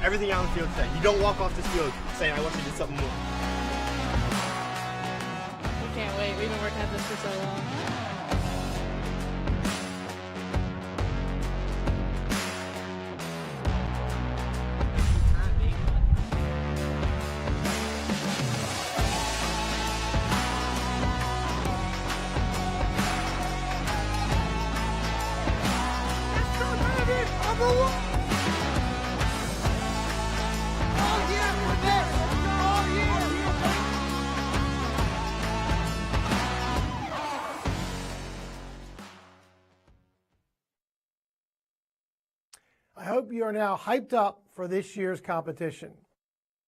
everything out on the field today. You don't walk off this field saying, I want you to do something more. We can't wait. We've been working at this for so long. I hope you are now hyped up for this year's competition.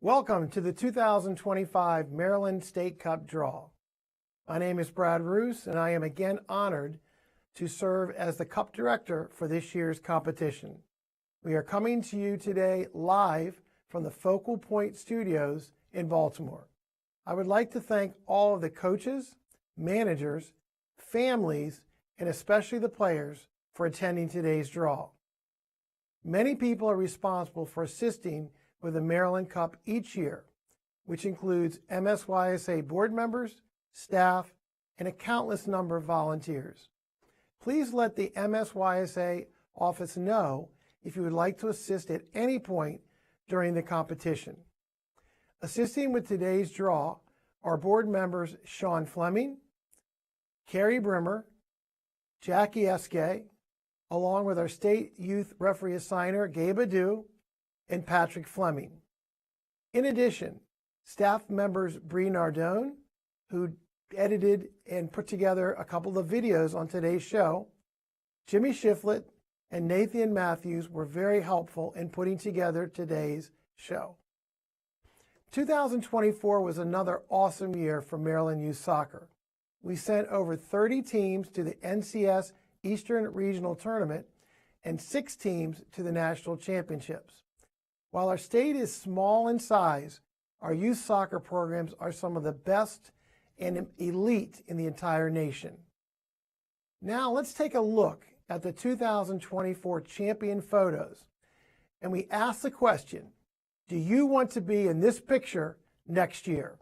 Welcome to the 2025 Maryland State Cup Draw. My name is Brad Roos, and I am again honored to serve as the Cup Director for this year's competition. We are coming to you today live from the Focal Point Studios in Baltimore. I would like to thank all of the coaches, managers, families, and especially the players for attending today's draw. Many people are responsible for assisting with the Maryland Cup each year, which includes MSYSA board members, staff, and a countless number of volunteers. Please let the MSYSA office know if you would like to assist at any point during the competition. Assisting with today's draw are board members Sean Fleming, Carrie Brimmer, Jackie Eske, along with our state youth referee assigner, Gabe Adu, and Patrick Fleming. In addition, staff members Bree Nardone, who edited and put together a couple of videos on today's show, Jimmy Shiflett, and Nathan Matthews were very helpful in putting together today's show. 2024 was another awesome year for Maryland Youth Soccer. We sent over 30 teams to the NCS Eastern Regional Tournament and 6 teams to the National Championships. While our state is small in size, our youth soccer programs are some of the best and elite in the entire nation. Now let's take a look at the 2024 champion photos, and we ask the question, do you want to be in this picture next year?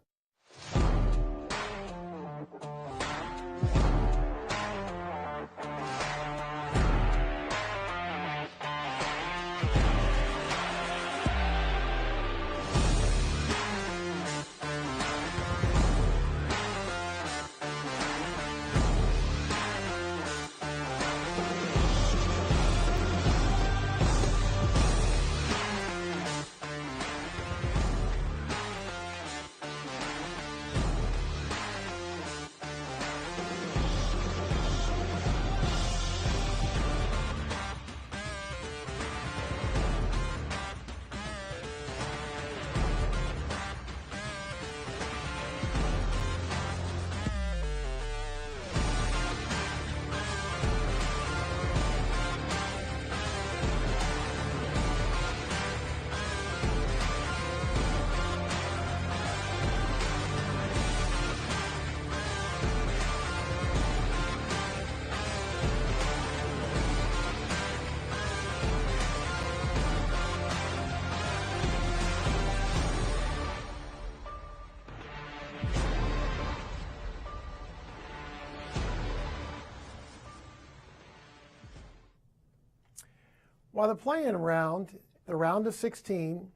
While the play-in round, the round of 16,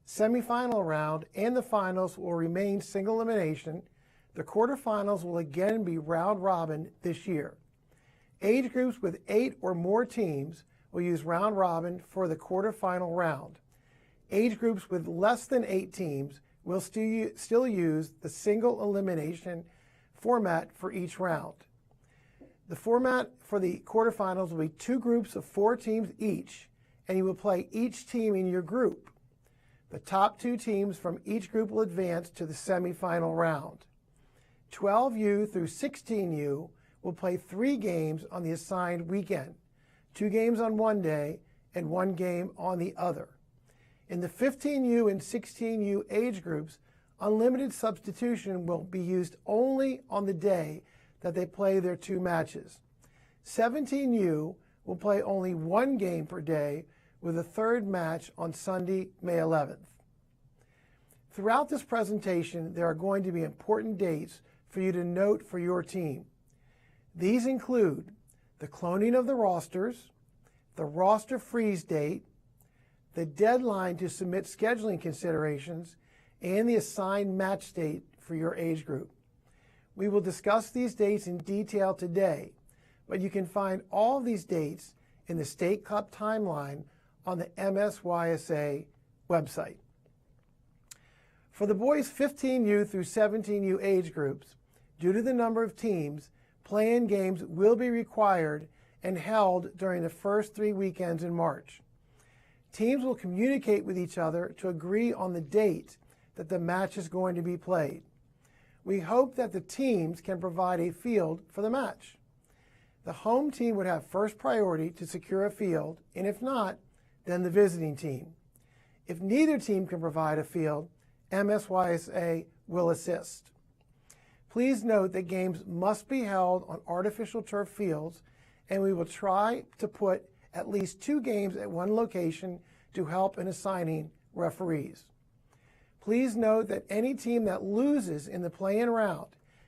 semifinal round, and the finals will remain single elimination, the quarterfinals will again be round robin this year. Age groups with 8 or more teams will use round robin for the quarterfinal round. Age groups with less than 8 teams will still use the single elimination format for each round. The format for the quarterfinals will be 2 groups of 4 teams each, and you will play each team in your group. The top 2 teams from each group will advance to the semifinal round. 12U through 16U will play 3 games on the assigned weekend, 2 games on one day and 1 game on the other. In the 15U and 16U age groups, unlimited substitution will be used only on the day that they play their 2 matches. 17U will play only 1 game per day, with a third match on Sunday, May 11th. Throughout this presentation, there are going to be important dates for you to note for your team. These include the cloning of the rosters, the roster freeze date, the deadline to submit scheduling considerations, and the assigned match date for your age group. We will discuss these dates in detail today, but you can find all of these dates in the State Cup timeline on the MSYSA website. For the boys 15U through 17U age groups, due to the number of teams, play-in games will be required and held during the first 3 weekends in March. Teams will communicate with each other to agree on the date that the match is going to be played. We hope that the teams can provide a field for the match. The home team would have first priority to secure a field, and if not, then the visiting team. If neither team can provide a field, MSYSA will assist. Please note that games must be held on artificial turf fields, and we will try to put at least 2 games at one location to help in assigning referees. Please note that any team that loses in the play-in round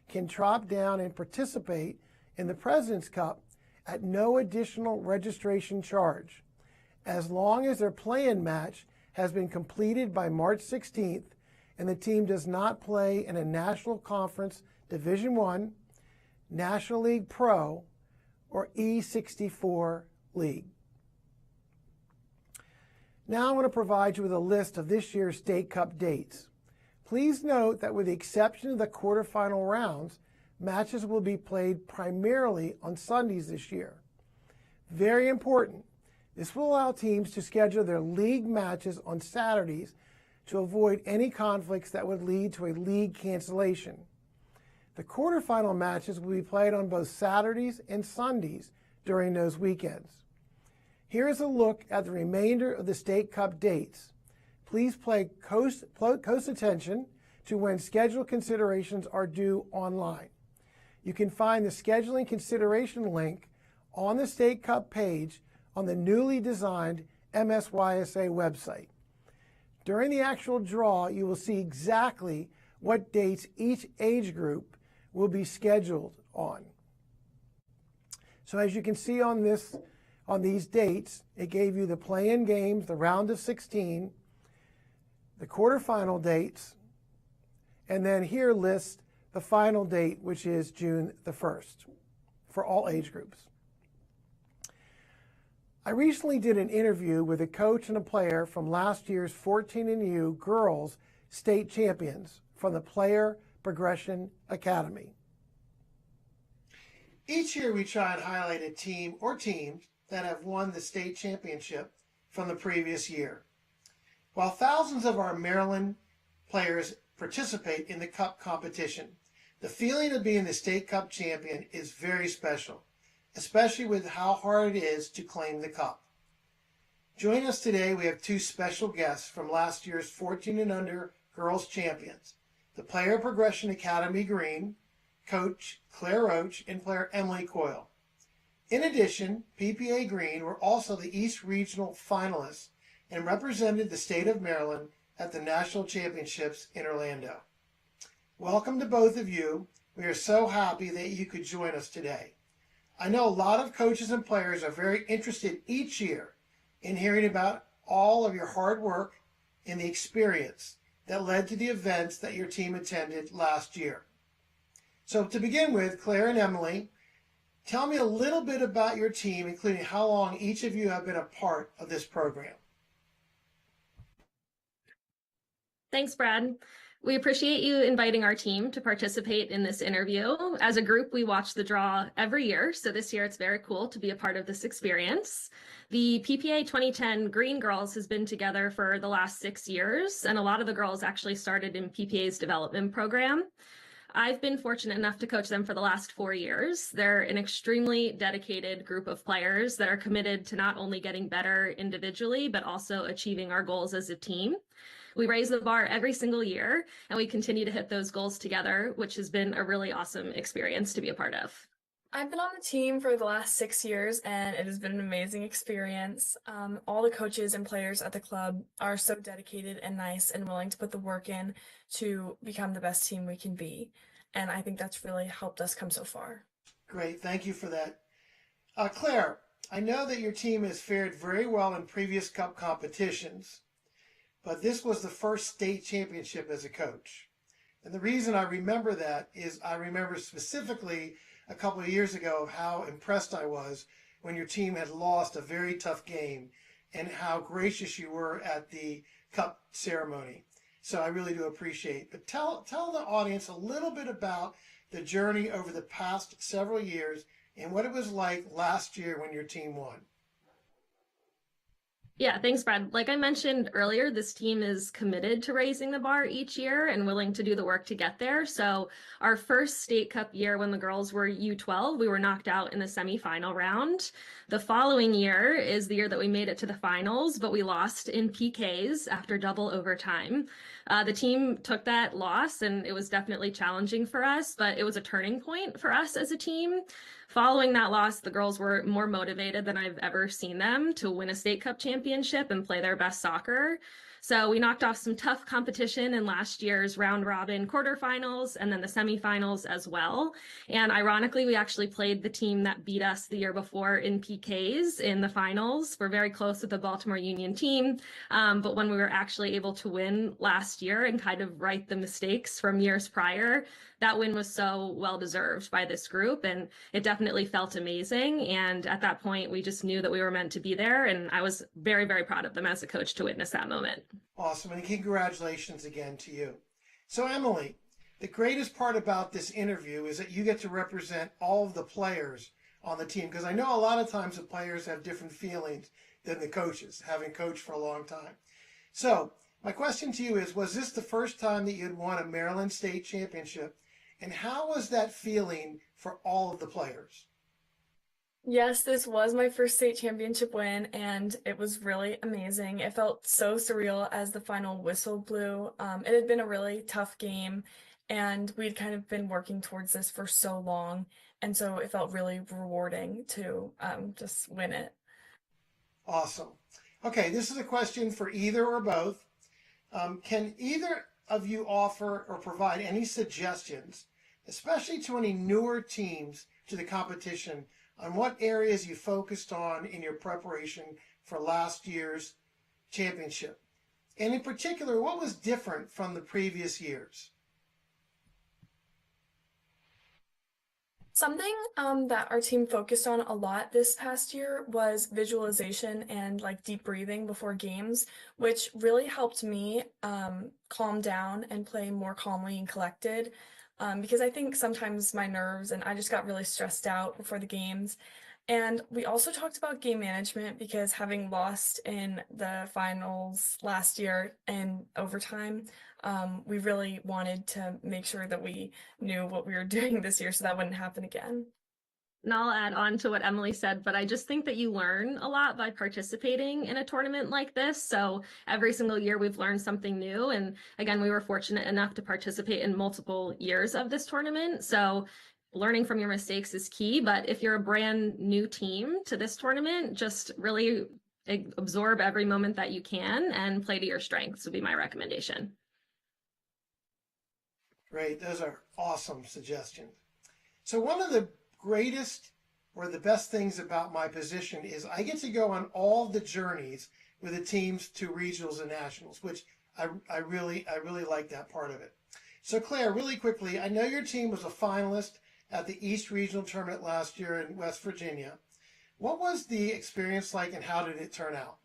can drop down and participate in the President's Cup at no additional registration charge, as long as their play-in match has been completed by March 16th and the team does not play in a National Conference Division I, National League Pro, or E64 league. Now I want to provide you with a list of this year's State Cup dates. Please note that with the exception of the quarterfinal rounds, matches will be played primarily on Sundays this year. Very important, this will allow teams to schedule their league matches on Saturdays to avoid any conflicts that would lead to a league cancellation. The quarterfinal matches will be played on both Saturdays and Sundays during those weekends. Here is a look at the remainder of the State Cup dates. Please pay close attention to when schedule considerations are due online. You can find the scheduling consideration link on the State Cup page on the newly designed MSYSA website. During the actual draw, you will see exactly what dates each age group will be scheduled on. So as you can see on these dates, it gave you the play-in games, the round of 16, the quarterfinal dates, and then here lists the final date, which is June the 1st for all age groups. I recently did an interview with a coach and a player from last year's 14U girls state champions from the Player Progression Academy. Each year we try and highlight a team or teams that have won the state championship from the previous year. While thousands of our Maryland players participate in the Cup competition, the feeling of being the State Cup champion is very special, especially with how hard it is to claim the Cup. Joining us today, we have 2 special guests from last year's 14 and under girls champions, the Player Progression Academy Green, Coach Claire Roach and player Emily Coyle. In addition, PPA Green were also the East Regional finalists and represented the state of Maryland at the National Championships in Orlando. Welcome to both of you. We are so happy that you could join us today. I know a lot of coaches and players are very interested each year in hearing about all of your hard work and the experience that led to the events that your team attended last year. So to begin with, Claire and Emily, tell me a little bit about your team, including how long each of you have been a part of this program. Thanks, Brad. We appreciate you inviting our team to participate in this interview. As a group, we watch the draw every year, so this year it's very cool to be a part of this experience. The PPA 2010 Green Girls has been together for the last 6 years, and a lot of the girls actually started in PPA's development program. I've been fortunate enough to coach them for the last 4 years. They're an extremely dedicated group of players that are committed to not only getting better individually, but also achieving our goals as a team. We raise the bar every single year, and we continue to hit those goals together, which has been a really awesome experience to be a part of. I've been on the team for the last 6 years, and it has been an amazing experience. All the coaches and players at the club are so dedicated and nice and willing to put the work in to become the best team we can be. And I think that's really helped us come so far. Great, thank you for that. Claire, I know that your team has fared very well in previous cup competitions, but this was the first state championship as a coach. And the reason I remember that is I remember specifically a couple of years ago how impressed I was when your team had lost a very tough game and how gracious you were at the cup ceremony. So I really do appreciate it. But tell the audience a little bit about the journey over the past several years and what it was like last year when your team won. Yeah, thanks, Brad. Like I mentioned earlier, this team is committed to raising the bar each year and willing to do the work to get there. So our first state cup year when the girls were U12, we were knocked out in the semifinal round. The following year is the year that we made it to the finals, but we lost in PKs after double overtime. The team took that loss and it was definitely challenging for us, but it was a turning point for us as a team. Following that loss, the girls were more motivated than I've ever seen them to win a state cup championship and play their best soccer. So we knocked off some tough competition in last year's round robin quarterfinals and then the semifinals as well. And ironically, we actually played the team that beat us the year before in PKs in the finals. We're very close with the Baltimore Union team. But when we were actually able to win last year and kind of right the mistakes from years prior, that win was so well deserved by this group, and it definitely felt amazing. And at that point, we just knew that we were meant to be there, and I was very, very proud of them as a coach to witness that moment. Awesome, and congratulations again to you. So Emily, the greatest part about this interview is that you get to represent all of the players on the team, because I know a lot of times the players have different feelings than the coaches, having coached for a long time. So my question to you is, was this the first time that you had won a Maryland State Championship? And how was that feeling for all of the players? Yes, this was my first state championship win, and it was really amazing. It felt so surreal as the final whistle blew. It had been a really tough game, and we'd kind of been working towards this for so long, and so it felt really rewarding to just win it. Awesome. Okay, this is a question for either or both. Can either of you offer or provide any suggestions, especially to any newer teams to the competition, on what areas you focused on in your preparation for last year's championship? And in particular, what was different from the previous years? Something that our team focused on a lot this past year was visualization and like deep breathing before games, which really helped me calm down and play more calmly and collected. Because I think sometimes my nerves and I just got really stressed out before the games. And we also talked about game management because having lost in the finals last year in overtime, we really wanted to make sure that we knew what we were doing this year so that wouldn't happen again. And I'll add on to what Emily said, but I just think that you learn a lot by participating in a tournament like this. So every single year we've learned something new. And again, we were fortunate enough to participate in multiple years of this tournament. So learning from your mistakes is key. But if you're a brand new team to this tournament, just really absorb every moment that you can and play to your strengths would be my recommendation. Great. Those are awesome suggestions. So one of the greatest or the best things about my position is I get to go on all the journeys with the teams to regionals and nationals, which I really like that part of it. So Claire, really quickly, I know your team was a finalist at the East Regional Tournament last year in West Virginia. What was the experience like and how did it turn out?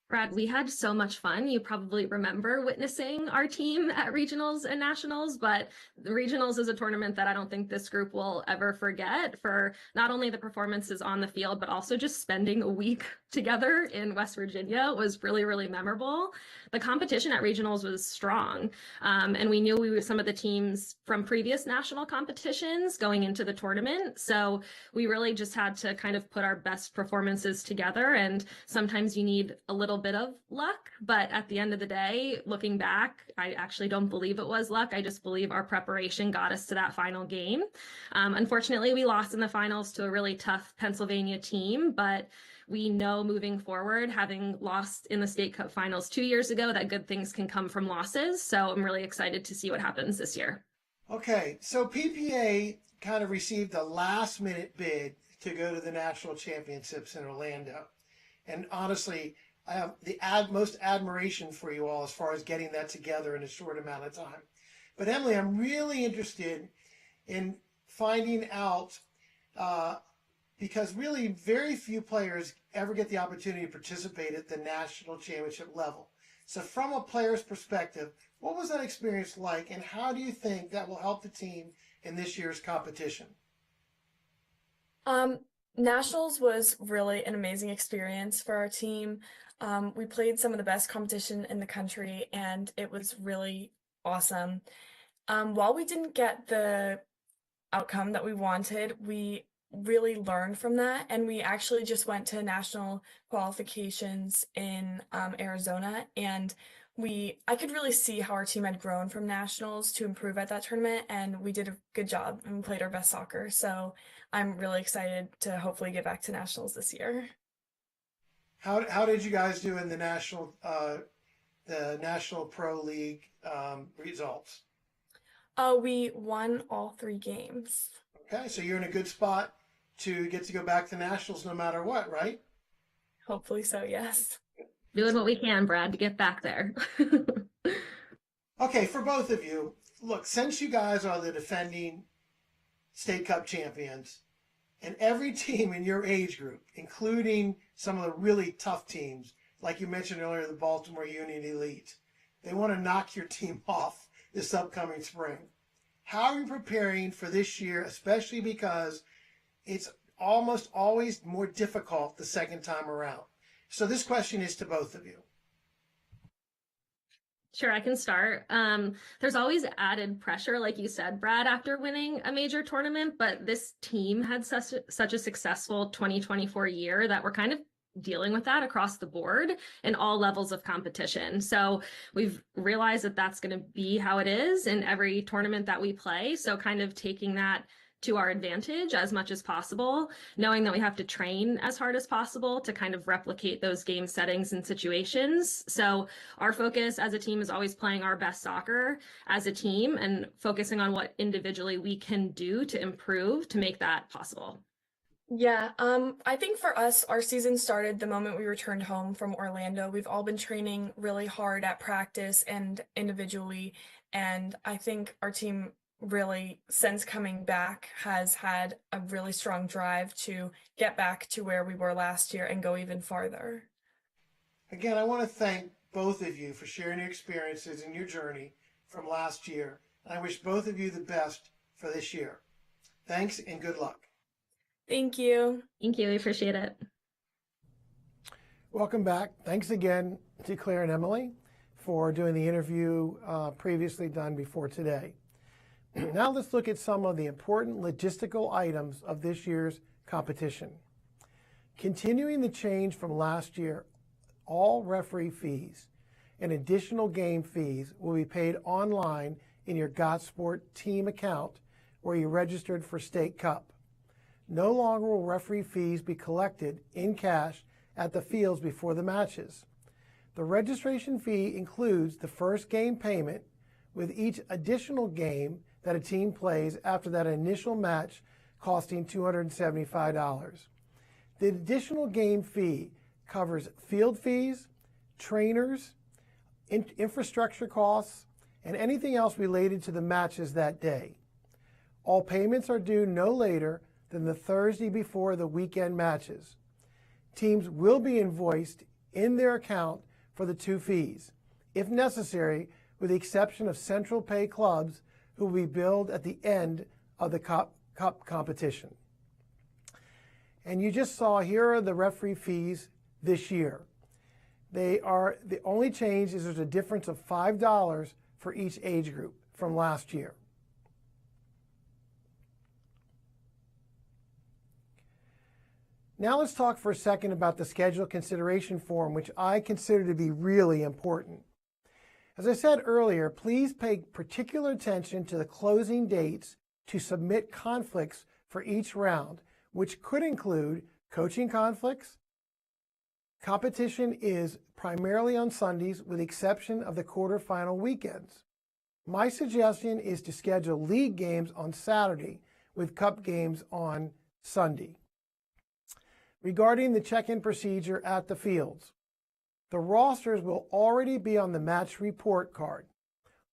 Brad, we had so much fun. You probably remember witnessing our team at regionals and nationals, but the regionals is a tournament that I don't think this group will ever forget for not only the performances on the field, but also just spending a week together in West Virginia was really, really memorable. The competition at regionals was strong, and we knew we were some of the teams from previous national competitions going into the tournament. So we really just had to kind of put our best performances together, and sometimes you need a little little bit of luck, but at the end of the day, looking back, I actually don't believe it was luck. I just believe our preparation got us to that final game. Unfortunately, we lost in the finals to a really tough Pennsylvania team, but we know moving forward, having lost in the State Cup finals 2 years ago, that good things can come from losses. So I'm really excited to see what happens this year. Okay, so PPA kind of received a last-minute bid to go to the national championships in Orlando. And honestly, I have the most admiration for you all as far as getting that together in a short amount of time. But Emily, I'm really interested in finding out, because really very few players ever get the opportunity to participate at the national championship level. So from a player's perspective, what was that experience like, and how do you think that will help the team in this year's competition? Nationals was really an amazing experience for our team. We played some of the best competition in the country, and it was really awesome. While we didn't get the outcome that we wanted, we really learned from that, and we actually just went to national qualifications in Arizona, and I could really see how our team had grown from nationals to improve at that tournament, and we did a good job and we played our best soccer. So I'm really excited to hopefully get back to nationals this year. How did you guys do in the National Pro League results? We won all 3 games. Okay, so you're in a good spot to get to go back to nationals no matter what, right? Hopefully so, yes. Doing what we can, Brad, to get back there. Okay, for both of you, look, since you guys are the defending State Cup champions, and every team in your age group, including some of the really tough teams, like you mentioned earlier, the Baltimore Union Elite, they want to knock your team off this upcoming spring. How are you preparing for this year, especially because it's almost always more difficult the second time around? So this question is to both of you. Sure, I can start. There's always added pressure, like you said, Brad, after winning a major tournament, but this team had such a successful 2024 year that we're kind of dealing with that across the board in all levels of competition. So we've realized that that's going to be how it is in every tournament that we play. So kind of taking that to our advantage as much as possible, knowing that we have to train as hard as possible to kind of replicate those game settings and situations. So our focus as a team is always playing our best soccer as a team and focusing on what individually we can do to improve to make that possible. Yeah, I think for us, our season started the moment we returned home from Orlando. We've all been training really hard at practice and individually, and I think our team really, since coming back, has had a really strong drive to get back to where we were last year and go even farther. Again, I want to thank both of you for sharing your experiences and your journey from last year. And I wish both of you the best for this year. Thanks and good luck. Thank you. Thank you. We appreciate it. Welcome back. Thanks again to Claire and Emily for doing the interview previously done before today. Now let's look at some of the important logistical items of this year's competition. Continuing the change from last year, all referee fees and additional game fees will be paid online in your GotSport team account where you registered for State Cup. No longer will referee fees be collected in cash at the fields before the matches. The registration fee includes the first game payment with each additional game that a team plays after that initial match costing $275. The additional game fee covers field fees, trainers, infrastructure costs, and anything else related to the matches that day. All payments are due no later than the Thursday before the weekend matches. Teams will be invoiced in their account for the 2 fees, if necessary, with the exception of Central Pay clubs who will be billed at the end of the Cup competition. And you just saw here are the referee fees this year. The only change is there's a difference of $5 for each age group from last year. Now let's talk for a second about the schedule consideration form, which I consider to be really important. As I said earlier, please pay particular attention to the closing dates to submit conflicts for each round, which could include coaching conflicts. Competition is primarily on Sundays with the exception of the quarterfinal weekends. My suggestion is to schedule league games on Saturday with cup games on Sunday. Regarding the check-in procedure at the fields, the rosters will already be on the match report card.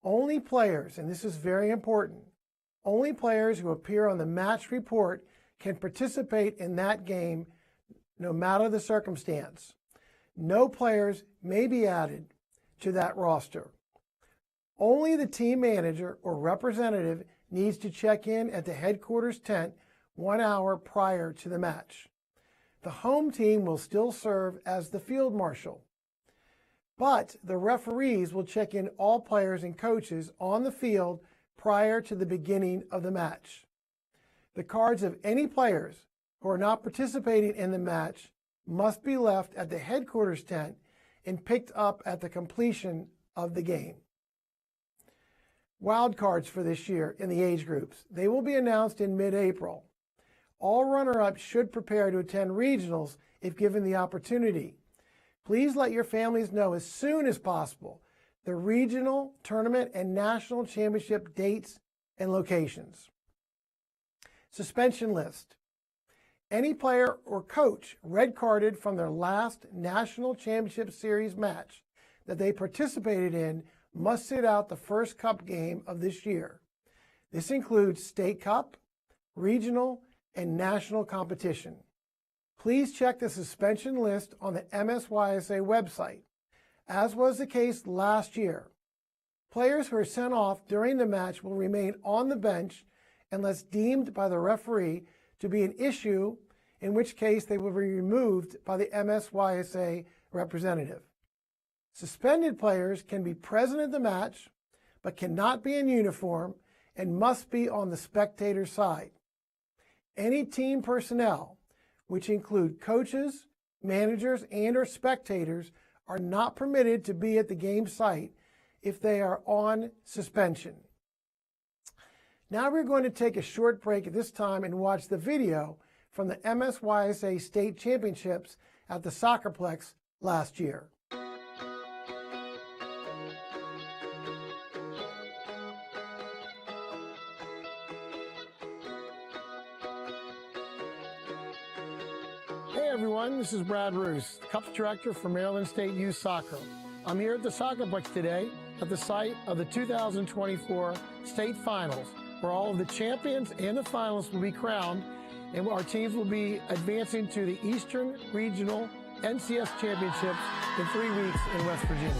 Only players, and this is very important, only players who appear on the match report can participate in that game no matter the circumstance. No players may be added to that roster. Only the team manager or representative needs to check in at the headquarters tent 1 hour prior to the match. The home team will still serve as the field marshal, but the referees will check in all players and coaches on the field prior to the beginning of the match. The cards of any players who are not participating in the match must be left at the headquarters tent and picked up at the completion of the game. Wild cards for this year in the age groups. They will be announced in mid-April. All runner-ups should prepare to attend regionals if given the opportunity. Please let your families know as soon as possible the regional, tournament, and national championship dates and locations. Suspension list. Any player or coach red-carded from their last National Championship Series match that they participated in must sit out the first cup game of this year. This includes state cup, regional, and national competition. Please check the suspension list on the MSYSA website, as was the case last year. Players who are sent off during the match will remain on the bench unless deemed by the referee to be an issue, in which case they will be removed by the MSYSA representative. Suspended players can be present at the match, but cannot be in uniform and must be on the spectator side. Any team personnel, which include coaches, managers, and/or spectators, are not permitted to be at the game site if they are on suspension. Now we're going to take a short break at this time and watch the video from the MSYSA State Championships at the Soccerplex last year. Hey everyone, this is Brad Roos, Cups Director for Maryland State Youth Soccer. I'm here at the Soccerplex today at the site of the 2024 State Finals, where all of the champions and the finalists will be crowned, and our teams will be advancing to the Eastern Regional NCS Championships in 3 weeks in West Virginia.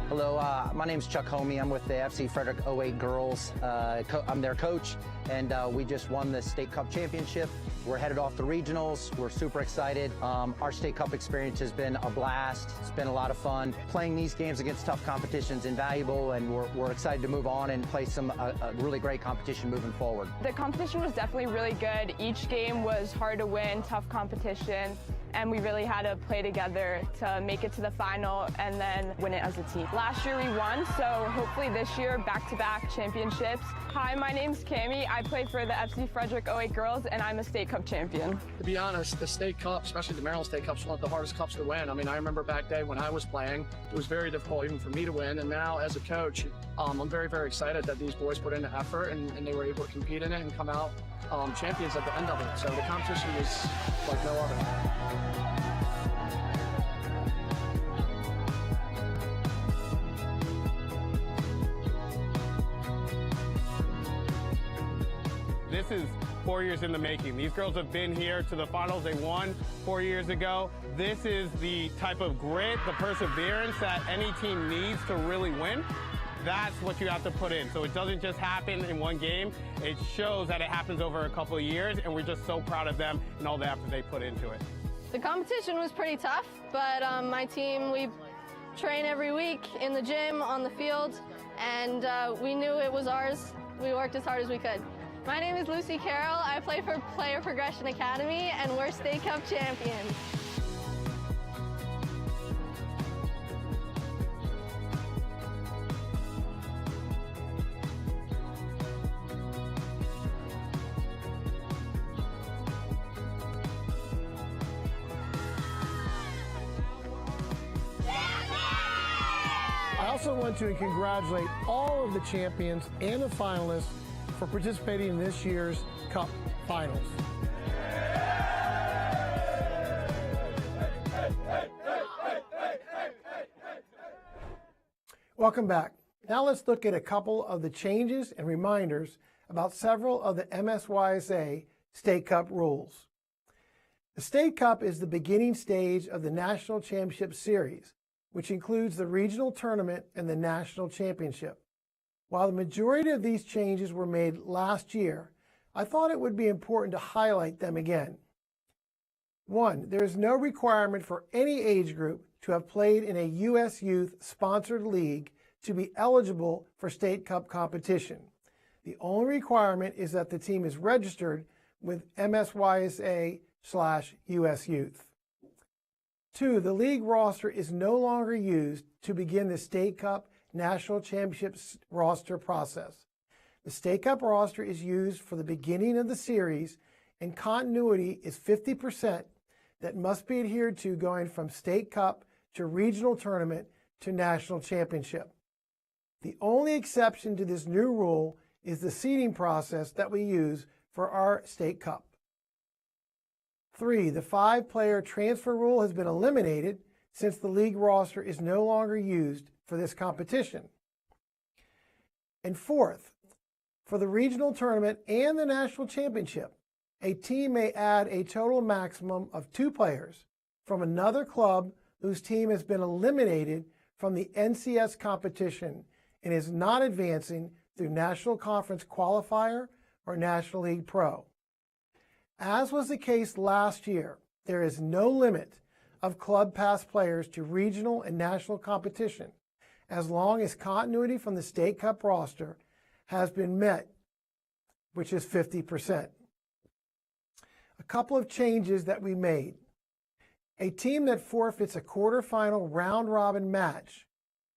Hello, my name's Chuck Homey. I'm with the FC Frederick 08 girls. I'm their coach, and we just won the State Cup Championship. We're headed off to regionals. We're super excited. Our State Cup experience has been a blast. It's been a lot of fun. Playing these games against tough competition is invaluable, and we're excited to move on and play a really great competition moving forward. The competition was definitely really good. Each game was hard to win, tough competition, and we really had to play together to make it to the final and then win it as a team. Last year we won, so hopefully this year back-to-back championships. Hi, my name's Cammie. I play for the FC Frederick 08 girls, and I'm a State Cup champion. To be honest, the State Cup, especially the Maryland State Cup, is one of the hardest cups to win. I mean, I remember back then when I was playing, it was very difficult even for me to win. And now as a coach, I'm very, very excited that these boys put in the effort and they were able to compete in it and come out champions at the end of it. So the competition was like no other. This is 4 years in the making. These girls have been here to the finals. They won 4 years ago. This is the type of grit, the perseverance that any team needs to really win. That's what you have to put in. So it doesn't just happen in one game. It shows that it happens over a couple of years, and we're just so proud of them and all the effort they put into it. The competition was pretty tough, but my team, we train every week in the gym, on the field, and we knew it was ours. We worked as hard as we could. My name is Lucy Carroll. I play for Player Progression Academy, and we're State Cup champions. I also want to congratulate all of the champions and the finalists for participating in this year's Cup Finals. Welcome back. Now let's look at a couple of the changes and reminders about several of the MSYSA State Cup rules. The State Cup is the beginning stage of the National Championship Series, which includes the regional tournament and the national championship. While the majority of these changes were made last year, I thought it would be important to highlight them again. 1, there is no requirement for any age group to have played in a U.S. Youth sponsored league to be eligible for State Cup competition. The only requirement is that the team is registered with MSYSA/US Youth. 2, the league roster is no longer used to begin the State Cup National Championship roster process. The State Cup roster is used for the beginning of the series, and continuity is 50% that must be adhered to going from State Cup to regional tournament to national championship. The only exception to this new rule is the seeding process that we use for our State Cup. 3, the 5-player transfer rule has been eliminated since the league roster is no longer used for this competition. And 4th, for the regional tournament and the national championship, a team may add a total maximum of 2 players from another club whose team has been eliminated from the NCS competition and is not advancing through National Conference Qualifier or National League Pro. As was the case last year, there is no limit of club pass players to regional and national competition as long as continuity from the State Cup roster has been met, which is 50%. A couple of changes that we made. A team that forfeits a quarterfinal round-robin match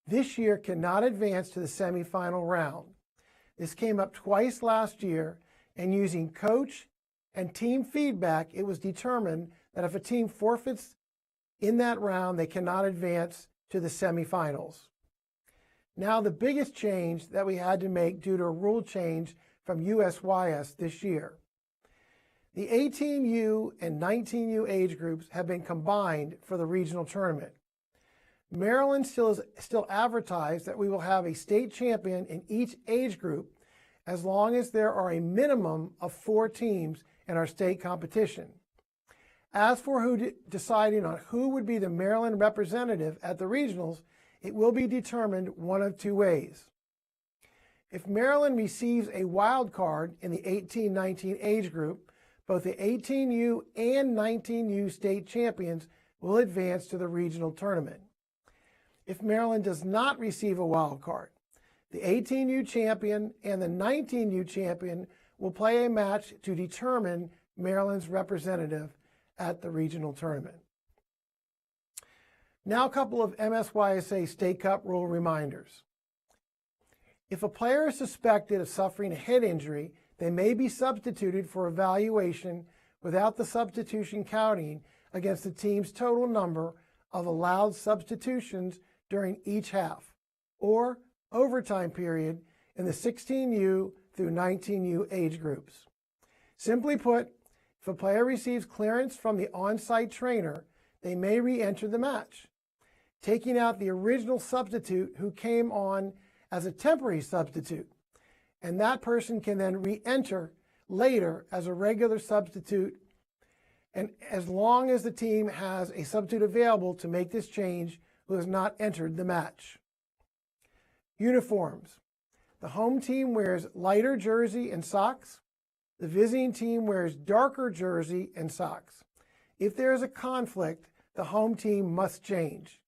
this year cannot advance to the semifinal round. This came up twice last year, and using coach and team feedback, it was determined that if a team forfeits in that round, they cannot advance to the semifinals. Now, the biggest change that we had to make due to a rule change from USYS this year. The 18U and 19U age groups have been combined for the regional tournament. Maryland still advertised that we will have a state champion in each age group as long as there are a minimum of 4 teams in our state competition. As for deciding on who would be the Maryland representative at the regionals, it will be determined one of 2 ways. If Maryland receives a wild card in the 18-19 age group, both the 18U and 19U state champions will advance to the regional tournament. If Maryland does not receive a wild card, the 18U champion and the 19U champion will play a match to determine Maryland's representative at the regional tournament. Now a couple of MSYSA State Cup rule reminders. If a player is suspected of suffering a head injury, they may be substituted for evaluation without the substitution counting against the team's total number of allowed substitutions during each half, or overtime period in the 16U through 19U age groups. Simply put, if a player receives clearance from the on-site trainer, they may re-enter the match, taking out the original substitute who came on as a temporary substitute, and that person can then re-enter later as a regular substitute, and as long as the team has a substitute available to make this change who has not entered the match. Uniforms. The home team wears lighter jersey and socks. The visiting team wears darker jersey and socks. If there is a conflict, the home team must change.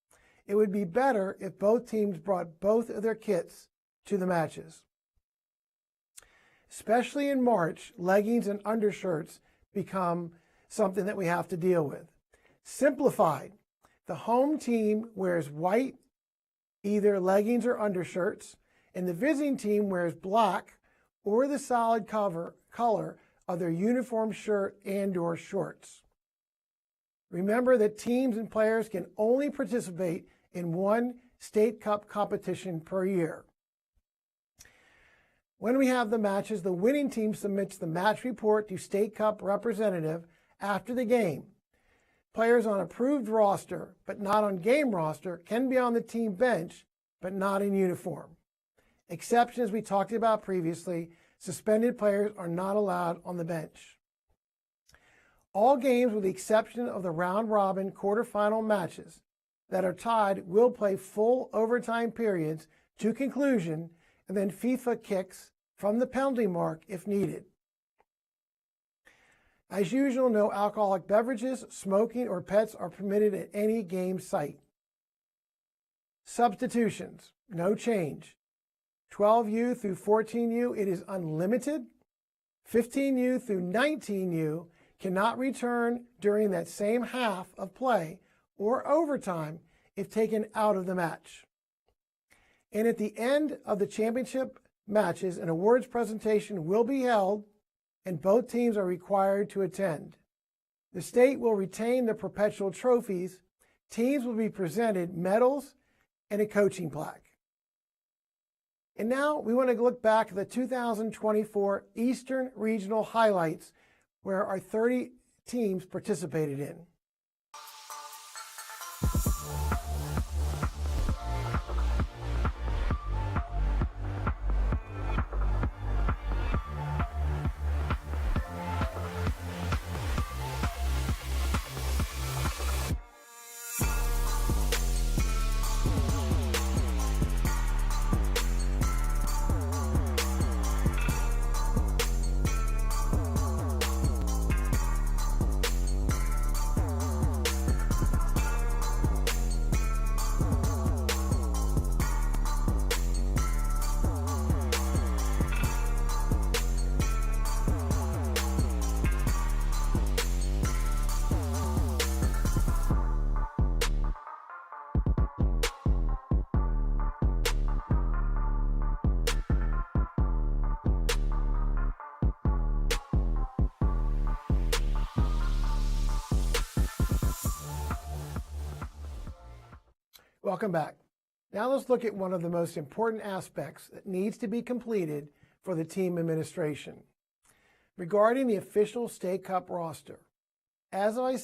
It would be better if both teams brought both of their kits to the matches. Especially in March, leggings and undershirts become something that we have to deal with. Simplified, the home team wears white, either leggings or undershirts, and the visiting team wears black or the solid color of their uniform shirt and/or shorts. Remember that teams and players can only participate in one state cup competition per year. When we have the matches, the winning team submits the match report to state cup representative after the game. Players on approved roster, but not on game roster, can be on the team bench, but not in uniform. Exception, as we talked about previously, suspended players are not allowed on the bench. All games, with the exception of the round-robin quarterfinal matches that are tied, will play full overtime periods to conclusion, and then FIFA kicks from the penalty mark if needed. As usual, no alcoholic beverages, smoking, or pets are permitted at any game site. Substitutions, no change. 12U through 14U, it is unlimited. 15U through 19U cannot return during that same half of play or overtime if taken out of the match. And at the end of the championship matches, an awards presentation will be held and both teams are required to attend. The state will retain the perpetual trophies. Teams will be presented medals and a coaching plaque. And now we want to look back at the 2024 Eastern Regional highlights where our 30 teams participated in. Welcome back. Now let's look at one of the most important aspects that needs to be completed for the team administration. Regarding the official State Cup roster, as I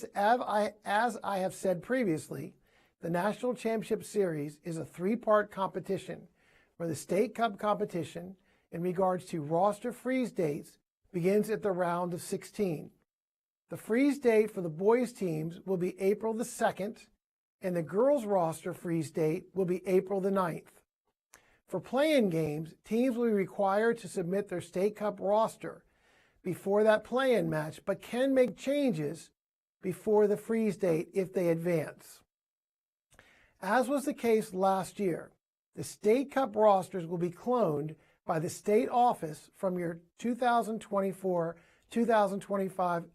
have said previously, the National Championship Series is a three-part competition where the State Cup competition in regards to roster freeze dates begins at the round of 16. The freeze date for the boys teams will be April the 2nd, and the girls roster freeze date will be April the 9th. For play-in games, teams will be required to submit their State Cup roster before that play-in match, but can make changes before the freeze date if they advance. As was the case last year, the State Cup rosters will be cloned by the state office from your 2024-2025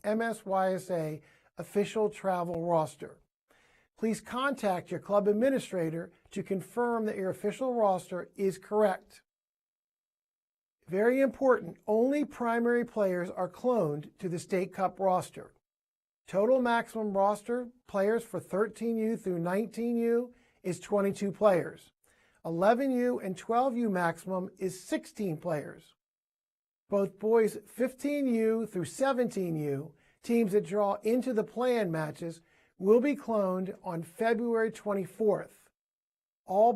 MSYSA official travel roster. Please contact your club administrator to confirm that your official roster is correct. Very important, only primary players are cloned to the State Cup roster. Total maximum roster players for 13U through 19U is 22 players. 11U and 12U maximum is 16 players. Both boys 15U through 17U, teams that draw into the play-in matches, will be cloned on February 24th. All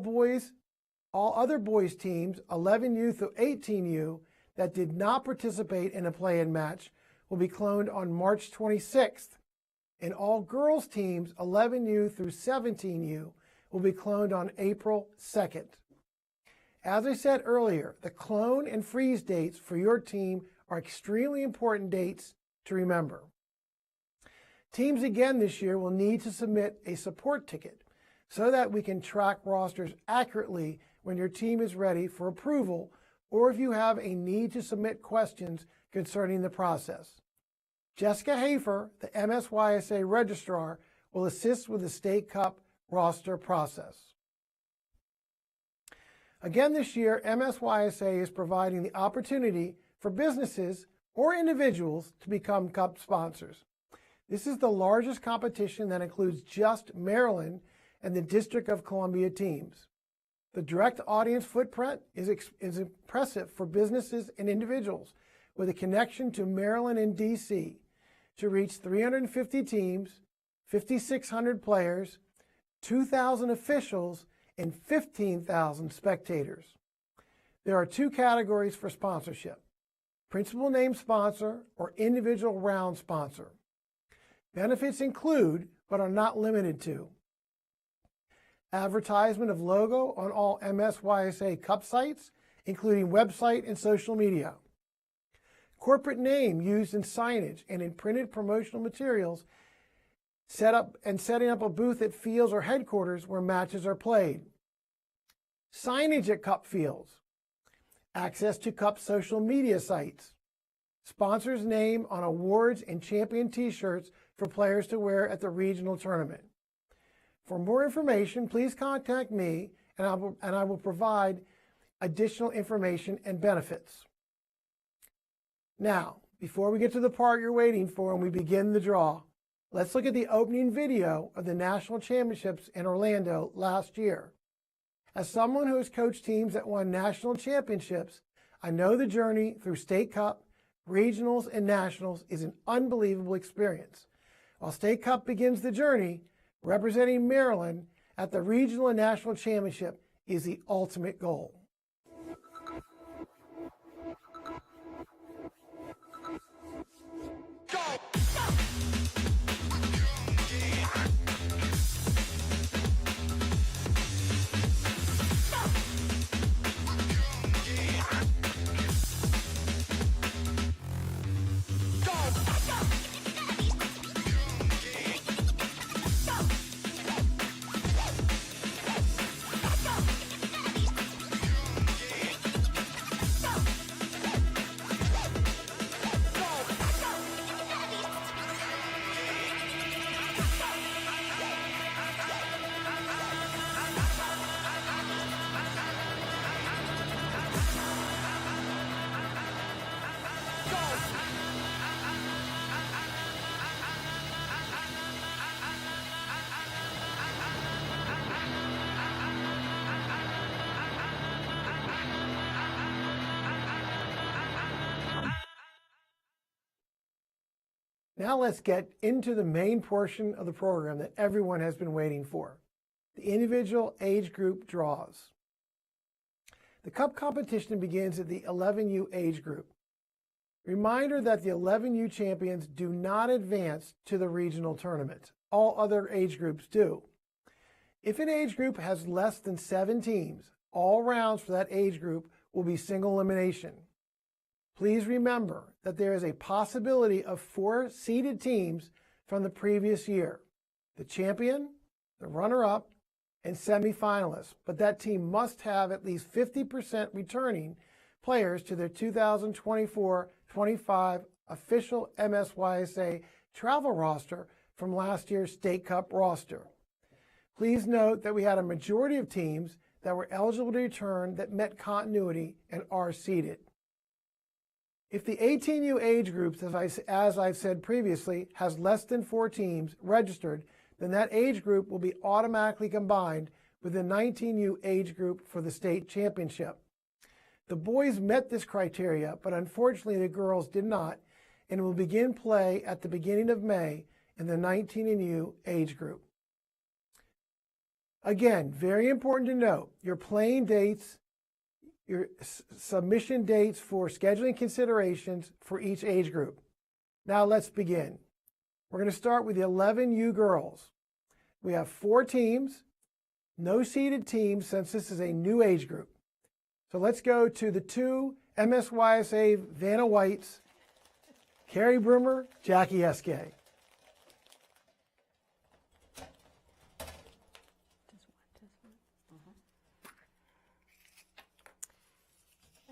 other boys teams, 11U through 18U, that did not participate in a play-in match will be cloned on March 26th. And all girls teams, 11U through 17U, will be cloned on April 2nd. As I said earlier, the clone and freeze dates for your team are extremely important dates to remember. Teams again this year will need to submit a support ticket so that we can track rosters accurately when your team is ready for approval or if you have a need to submit questions concerning the process. Jessica Hafer, the MSYSA registrar, will assist with the State Cup roster process. Again this year, MSYSA is providing the opportunity for businesses or individuals to become Cup sponsors. This is the largest competition that includes just Maryland and the District of Columbia teams. The direct audience footprint is impressive for businesses and individuals with a connection to Maryland and D.C. to reach 350 teams, 5,600 players, 2,000 officials, and 15,000 spectators. There are 2 categories for sponsorship: principal name sponsor or individual round sponsor. Benefits include, but are not limited to, advertisement of logo on all MSYSA Cup sites, including website and social media, corporate name used in signage and in printed promotional materials, setting up a booth at fields or headquarters where matches are played, signage at Cup fields, access to Cup social media sites, sponsors' name on awards and champion t-shirts for players to wear at the regional tournament. For more information, please contact me and I will provide additional information and benefits. Now, before we get to the part you're waiting for and we begin the draw, let's look at the opening video of the National Championships in Orlando last year. As someone who has coached teams that won national championships, I know the journey through State Cup, regionals, and nationals is an unbelievable experience. While State Cup begins the journey, representing Maryland at the regional and national championship is the ultimate goal. Now let's get into the main portion of the program that everyone has been waiting for, the individual age group draws. The Cup competition begins at the 11U age group. Reminder that the 11U champions do not advance to the regional tournament. All other age groups do. If an age group has less than 7 teams, all rounds for that age group will be single elimination. Please remember that there is a possibility of 4 seeded teams from the previous year: the champion, the runner-up, and semifinalists, but that team must have at least 50% returning players to their 2024-25 official MSYSA travel roster from last year's State Cup roster. Please note that we had a majority of teams that were eligible to return that met continuity and are seeded. If the 18U age groups, as I've said previously, has less than 4 teams registered, then that age group will be automatically combined with the 19U age group for the state championship. The boys met this criteria, but unfortunately the girls did not, and will begin play at the beginning of May in the 19U age group. Again, very important to note, your playing dates, your submission dates for scheduling considerations for each age group. Now let's begin. We're going to start with the 11U girls. We have 4 teams, no seeded teams since this is a new age group. So let's go to the 2 MSYSA Vanna Whites, Carrie Broomer, Jackie Eskay.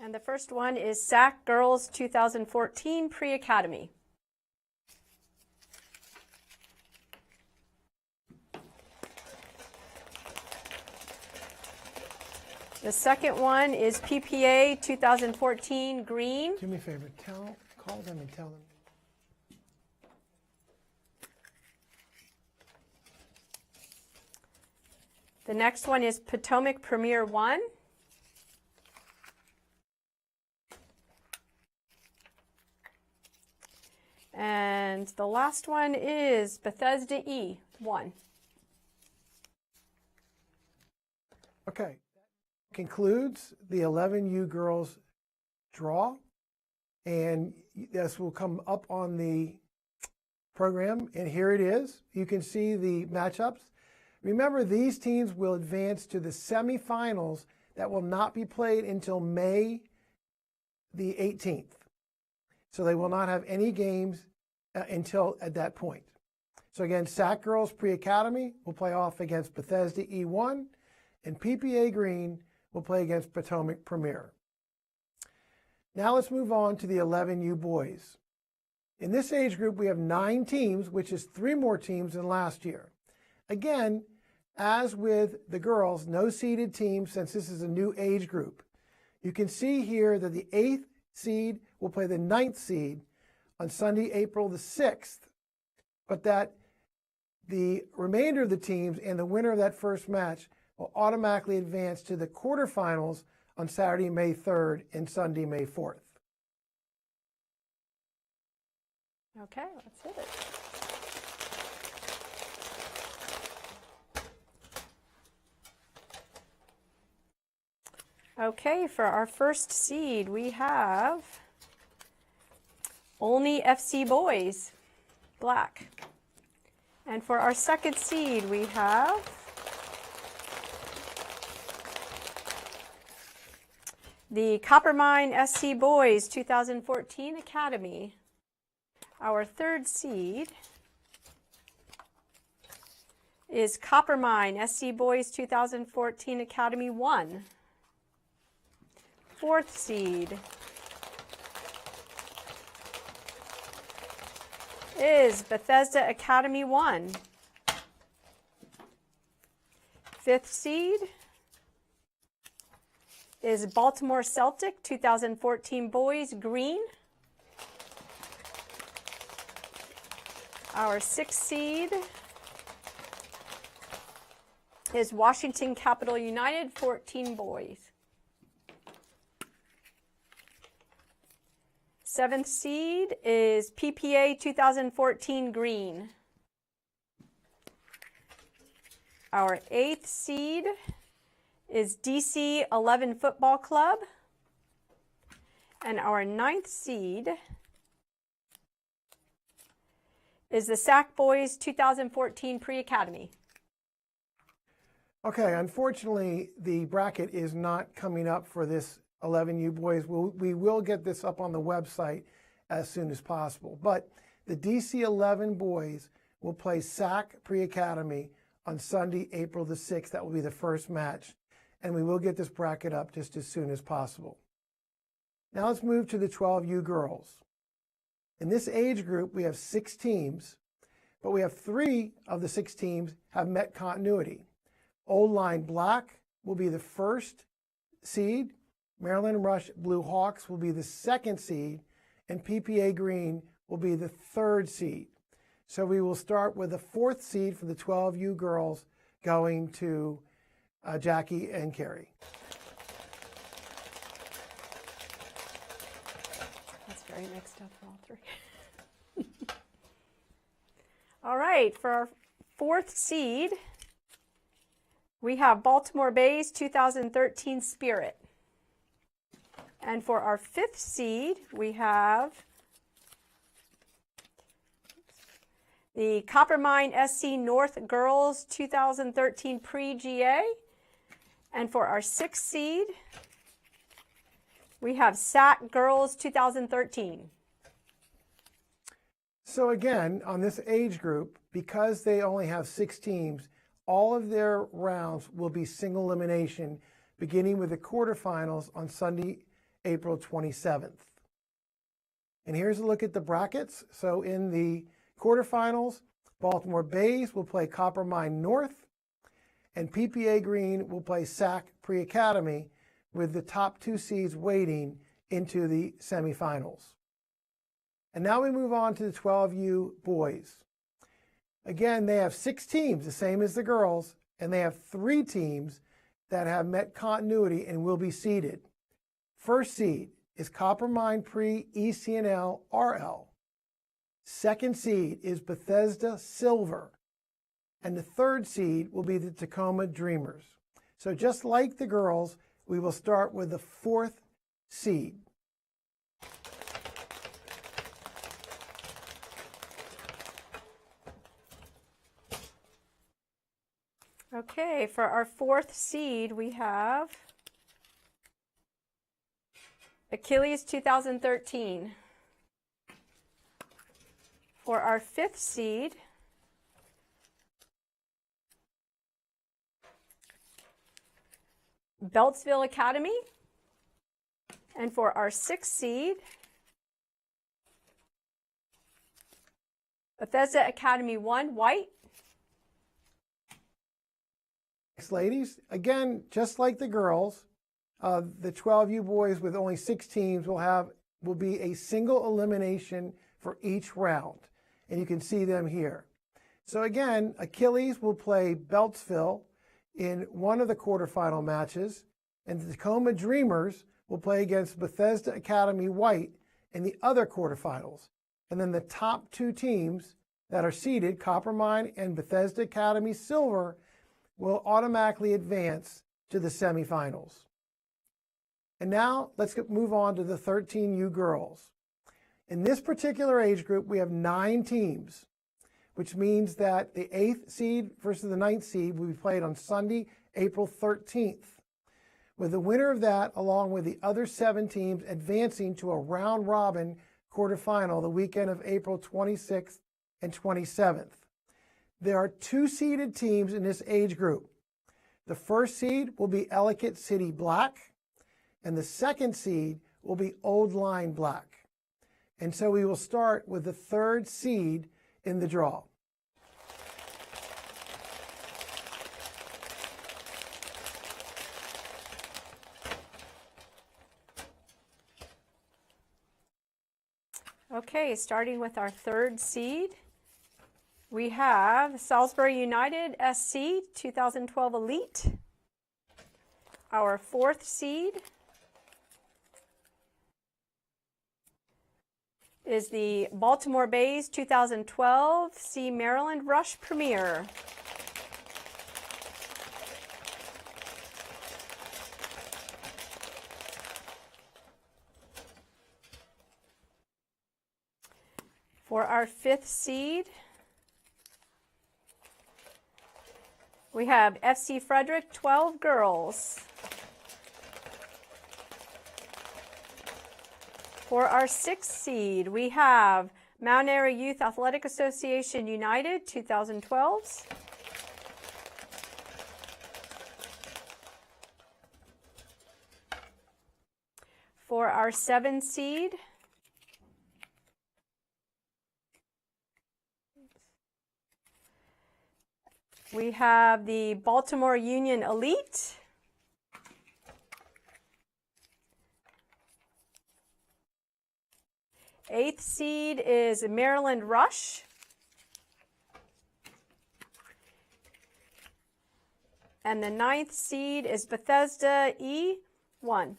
And the first one is SAC Girls 2014 Pre-Academy. The second one is PPA 2014 Green. Do me a favor, call them and tell them. The next one is Potomac Premier 1. And the last one is Bethesda E 1. Okay, concludes the 11U girls draw, and this will come up on the program, and here it is. You can see the matchups. Remember, these teams will advance to the semifinals that will not be played until May the 18th. So they will not have any games until at that point. So again, SAC Girls Pre-Academy will play off against Bethesda E1, and PPA Green will play against Potomac Premier. Now let's move on to the 11U boys. In this age group, we have 9 teams, which is 3 more teams than last year. Again, as with the girls, no seeded teams since this is a new age group. You can see here that the 8th seed will play the 9th seed on Sunday, April the 6th, but that the remainder of the teams and the winner of that first match will automatically advance to the quarterfinals on Saturday, May 3rd and Sunday, May 4th. Okay, let's hit it. Okay, for our first seed, we have Olney FC Boys, black. And for our second seed, we have the Coppermine SC Boys 2014 Academy. Our third seed is Coppermine SC Boys 2014 Academy 1. Fourth seed is Bethesda Academy 1. Fifth seed is Baltimore Celtic 2014 Boys Green. Our sixth seed is Washington Capital United 14 Boys. Seventh seed is PPA 2014 Green. Our eighth seed is DC 11 Football Club. And our ninth seed is the SAC Boys 2014 Pre-Academy. Okay, unfortunately, the bracket is not coming up for this 11U boys. We will get this up on the website as soon as possible. But the DC 11 boys will play SAC Pre-Academy on Sunday, April the 6th. That will be the first match. And we will get this bracket up just as soon as possible. Now let's move to the 12U girls. In this age group, we have 6 teams, but we have 3 of the 6 teams have met continuity. Old Line Black will be the first seed. Maryland Rush Blue Hawks will be the second seed, and PPA Green will be the third seed. So we will start with the 4th seed for the 12U girls going to Jackie and Carrie. That's very mixed up for all 3. All right, for our 4th seed, we have Baltimore Bay's 2013 Spirit. And for our 5th seed, we have the Coppermine SC North Girls 2013 Pre-GA. And for our 6th seed, we have SAC Girls 2013. So again, on this age group, because they only have 6 teams, all of their rounds will be single elimination, beginning with the quarterfinals on Sunday, April 27th. And here's a look at the brackets. So in the quarterfinals, Baltimore Bays will play Coppermine North, and PPA Green will play SAC Pre-Academy, with the top 2 seeds waiting into the semifinals. And now we move on to the 12U boys. Again, they have 6 teams, the same as the girls, and they have 3 teams that have met continuity and will be seeded. First seed is Coppermine Pre-ECNL RL. Second seed is Bethesda Silver. And the third seed will be the Tacoma Dreamers. So just like the girls, we will start with the 4th seed. Okay, for our 4th seed, we have Achilles 2013. For our 5th seed, Beltsville Academy. And for our 6th seed, Bethesda Academy 1 White. Thanks, ladies. Again, just like the girls, the 12U boys with only 6 teams will be a single elimination for each round. And you can see them here. So again, Achilles will play Beltsville in one of the quarterfinal matches, and the Tacoma Dreamers will play against Bethesda Academy White in the other quarterfinals. And then the top 2 teams that are seeded, Coppermine and Bethesda Academy Silver, will automatically advance to the semifinals. And now let's move on to the 13U girls. In this particular age group, we have 9 teams, which means that the 8th seed versus the 9th seed will be played on Sunday, April 13th, with the winner of that, along with the other 7 teams, advancing to a round-robin quarterfinal the weekend of April 26th and 27th. There are 2 seeded teams in this age group. The first seed will be Ellicott City Black, and the second seed will be Old Line Black. And so we will start with the 3rd seed in the draw. Okay, starting with our 3rd seed, we have Salisbury United SC 2012 Elite. Our 4th seed is the Baltimore Bays 2012 C Maryland Rush Premier. For our 5th seed, we have FC Frederick 12 Girls. For our 6th seed, we have Mount Airy Youth Athletic Association United 2012s. For our 7th seed, we have the Baltimore Union Elite. Eighth seed is Maryland Rush. And the 9th seed is Bethesda E1.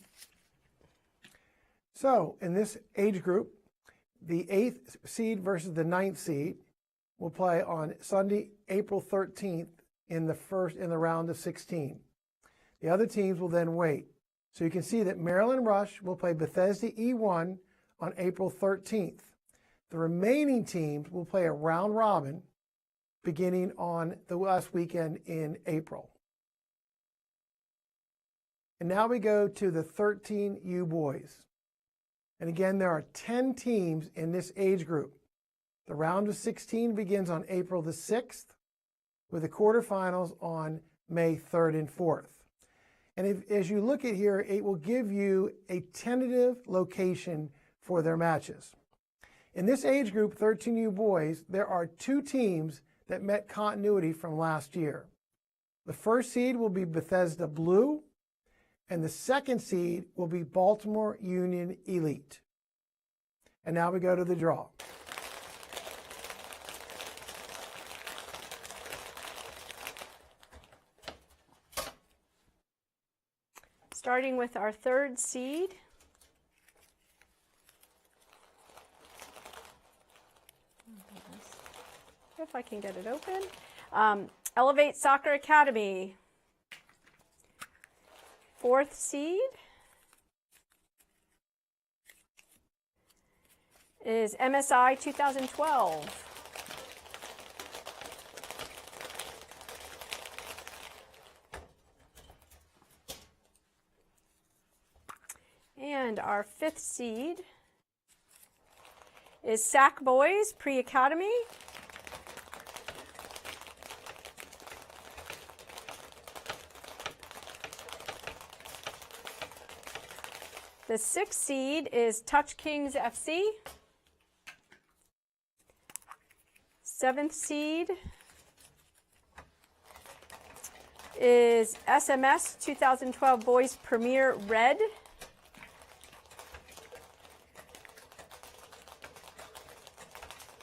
So in this age group, the 8th seed versus the 9th seed will play on Sunday, April 13th in the round of 16. The other teams will then wait. So you can see that Maryland Rush will play Bethesda E1 on April 13th. The remaining teams will play a round robin beginning on the last weekend in April. And now we go to the 13U boys. And again, there are 10 teams in this age group. The round of 16 begins on April the 6th, with the quarterfinals on May 3rd and 4th. And as you look at here, it will give you a tentative location for their matches. In this age group, 13U boys, there are 2 teams that met continuity from last year. The first seed will be Bethesda Blue, and the second seed will be Baltimore Union Elite. And now we go to the draw. Starting with our 3rd seed. If I can get it open. Elevate Soccer Academy. 4th seed is MSI 2012. And our 5th seed is SAC Boys Pre-Academy. The 6th seed is Touch Kings FC. 7th seed is SMS 2012 Boys Premier Red.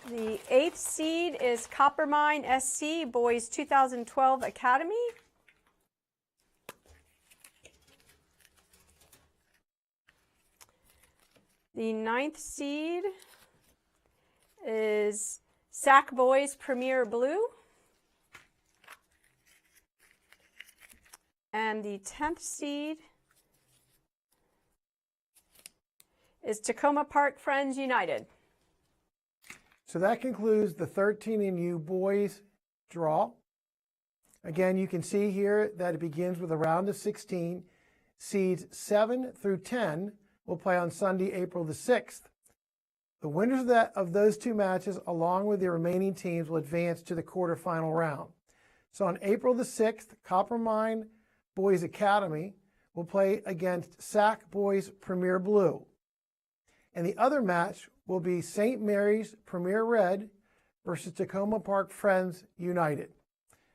The 8th seed is Coppermine SC Boys 2012 Academy. The 9th seed is SAC Boys Premier Blue. And the 10th seed is Tacoma Park Friends United. So that concludes the 13U boys draw. Again, you can see here that it begins with a round of 16. Seeds 7 through 10 will play on Sunday, April the 6th. The winners of those 2 matches, along with the remaining teams, will advance to the quarterfinal round. So on April the 6th, Coppermine Boys Academy will play against SAC Boys Premier Blue. And the other match will be St. Mary's Premier Red versus Tacoma Park Friends United.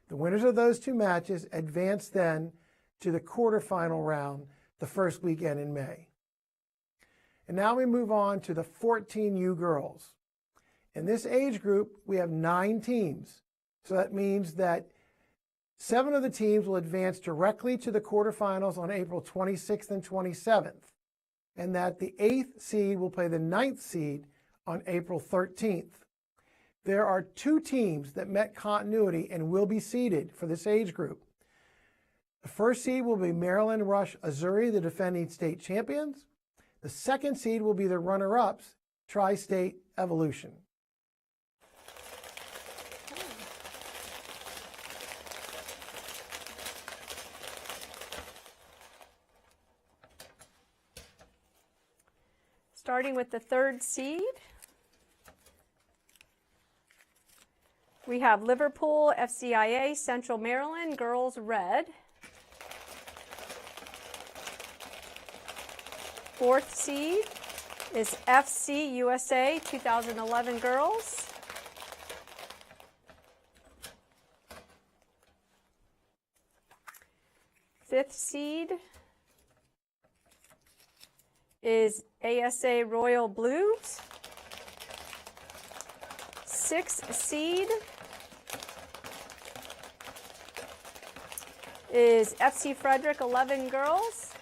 The winners of those 2 matches advance then to the quarterfinal round the first weekend in May. And now we move on to the 14U girls. In this age group, we have 9 teams. So that means that 7 of the teams will advance directly to the quarterfinals on April 26th and 27th. And that the 8th seed will play the 9th seed on April 13th. There are 2 teams that met continuity and will be seeded for this age group. The first seed will be Maryland Rush Azuri, the defending state champions. The second seed will be the runner-ups, Tri-State Evolution. Starting with the 3rd seed, we have Liverpool FCIA Central Maryland Girls Red. 4th seed is FC USA 2011 Girls. Fifth seed is ASA Royal Blues. 6th seed is FC Frederick 11 Girls.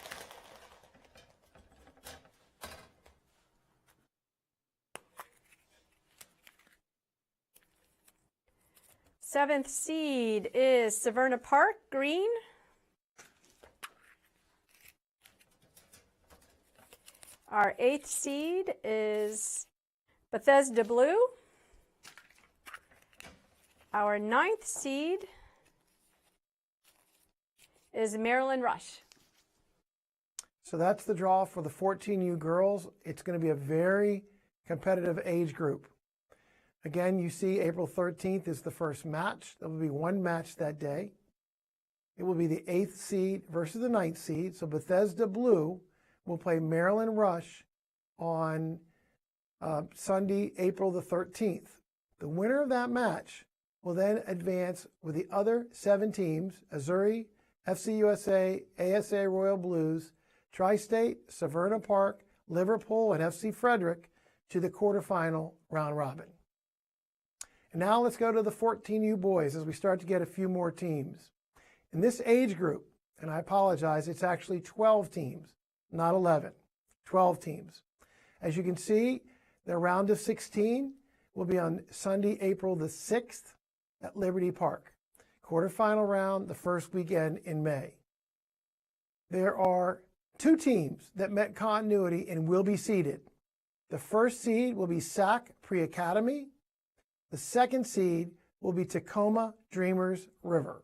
7th seed is Severna Park Green. Our 8th seed is Bethesda Blue. Our 9th seed is Maryland Rush. So that's the draw for the 14U girls. It's going to be a very competitive age group. Again, you see April 13th is the first match. There will be 1 match that day. It will be the 8th seed versus the 9th seed. So Bethesda Blue will play Maryland Rush on Sunday, April the 13th. The winner of that match will then advance with the other 7 teams, Missouri, FC USA, ASA Royal Blues, Tri-State, Severna Park, Liverpool, and FC Frederick to the quarterfinal round robin. And now let's go to the 14U boys as we start to get a few more teams. In this age group, and I apologize, it's actually 12 teams, not 11, 12 teams. As you can see, the round of 16 will be on Sunday, April the 6th at Liberty Park. Quarterfinal round the first weekend in May. There are 2 teams that met continuity and will be seeded. The first seed will be SAC Pre-Academy. The second seed will be Tacoma Dreamers River.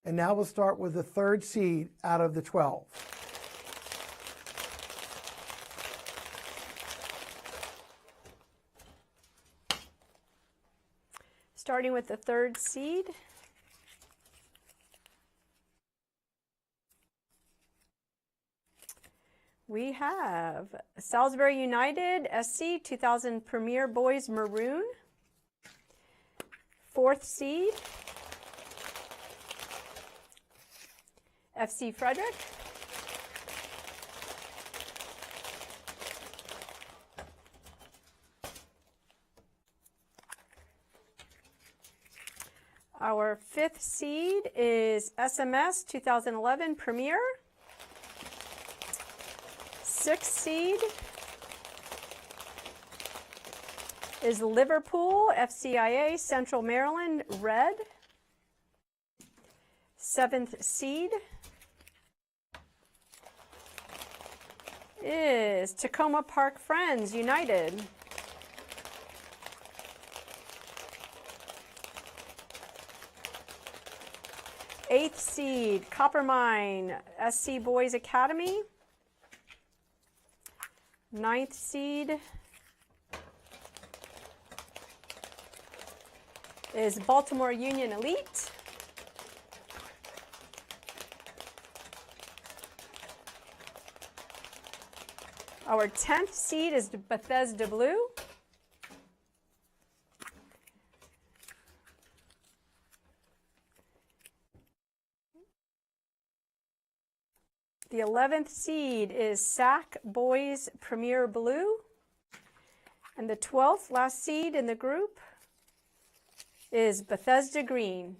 And now we'll start with the 3rd seed out of the 12. Starting with the 3rd seed. We have Salisbury United SC 2000 Premier Boys Maroon. 4th seed, FC Frederick. Our 5th seed is SMS 2011 Premier. 6th seed is Liverpool FCIA Central Maryland Red. 7th seed is Tacoma Park Friends United. 8th seed Coppermine SC Boys Academy. 9th seed is Baltimore Union Elite. Our 10th seed is Bethesda Blue. The 11th seed is SAC Boys Premier Blue. And the 12th, last seed in the group, is Bethesda Green.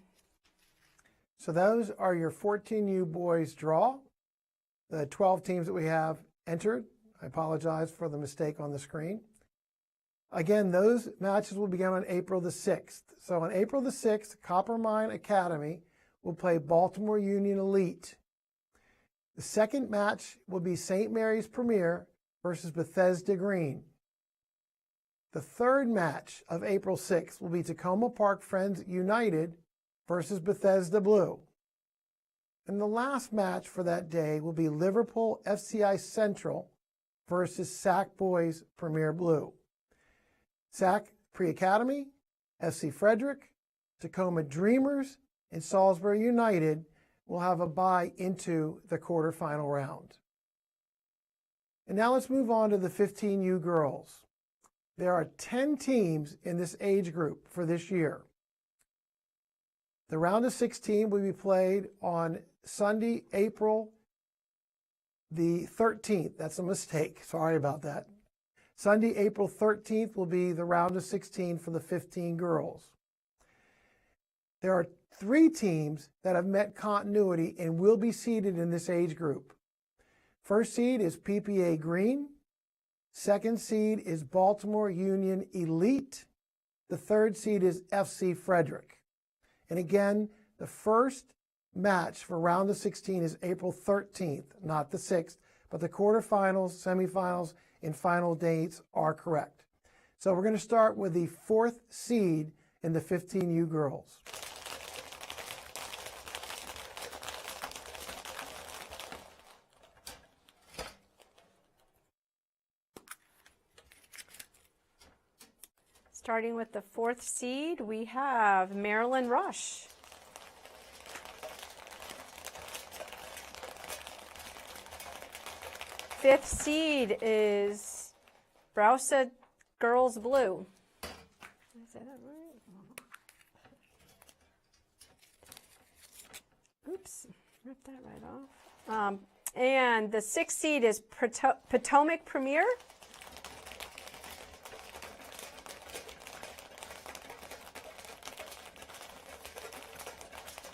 So those are your 14U boys draw. The 12 teams that we have entered. I apologize for the mistake on the screen. Again, those matches will begin on April the 6th. So on April the 6th, Coppermine Academy will play Baltimore Union Elite. The second match will be St. Mary's Premier versus Bethesda Green. The third match of April 6th will be Tacoma Park Friends United versus Bethesda Blue. And the last match for that day will be Liverpool FCI Central versus SAC Boys Premier Blue. SAC Pre-Academy, FC Frederick, Tacoma Dreamers, and Salisbury United will have a bye into the quarterfinal round. And now let's move on to the 15U girls. There are 10 teams in this age group for this year. The round of 16 will be played on Sunday, April the 13th. That's a mistake. Sorry about that. Sunday, April 13th will be the round of 16 for the 15 girls. There are 3 teams that have met continuity and will be seeded in this age group. First seed is PPA Green. Second seed is Baltimore Union Elite. The third seed is FC Frederick. And again, the first match for round of 16 is April 13th, not the 6th, but the quarterfinals, semifinals, and final dates are correct. So we're going to start with the 4th seed in the 15U girls. Starting with the 4th seed, we have Maryland Rush. 5th seed is Browsa Girls Blue. Did I say that right? Oops, ripped that right off. And the 6th seed is Potomac Premier.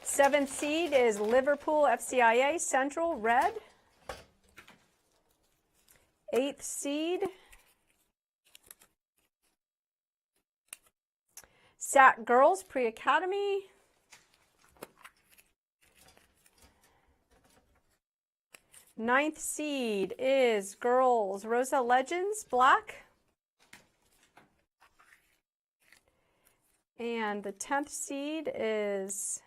Seventh seed is Liverpool FCIA Central Red. 8th seed, SAT Girls Pre-Academy. 9th seed is Girls Rosa Legends Black. And the 10th seed is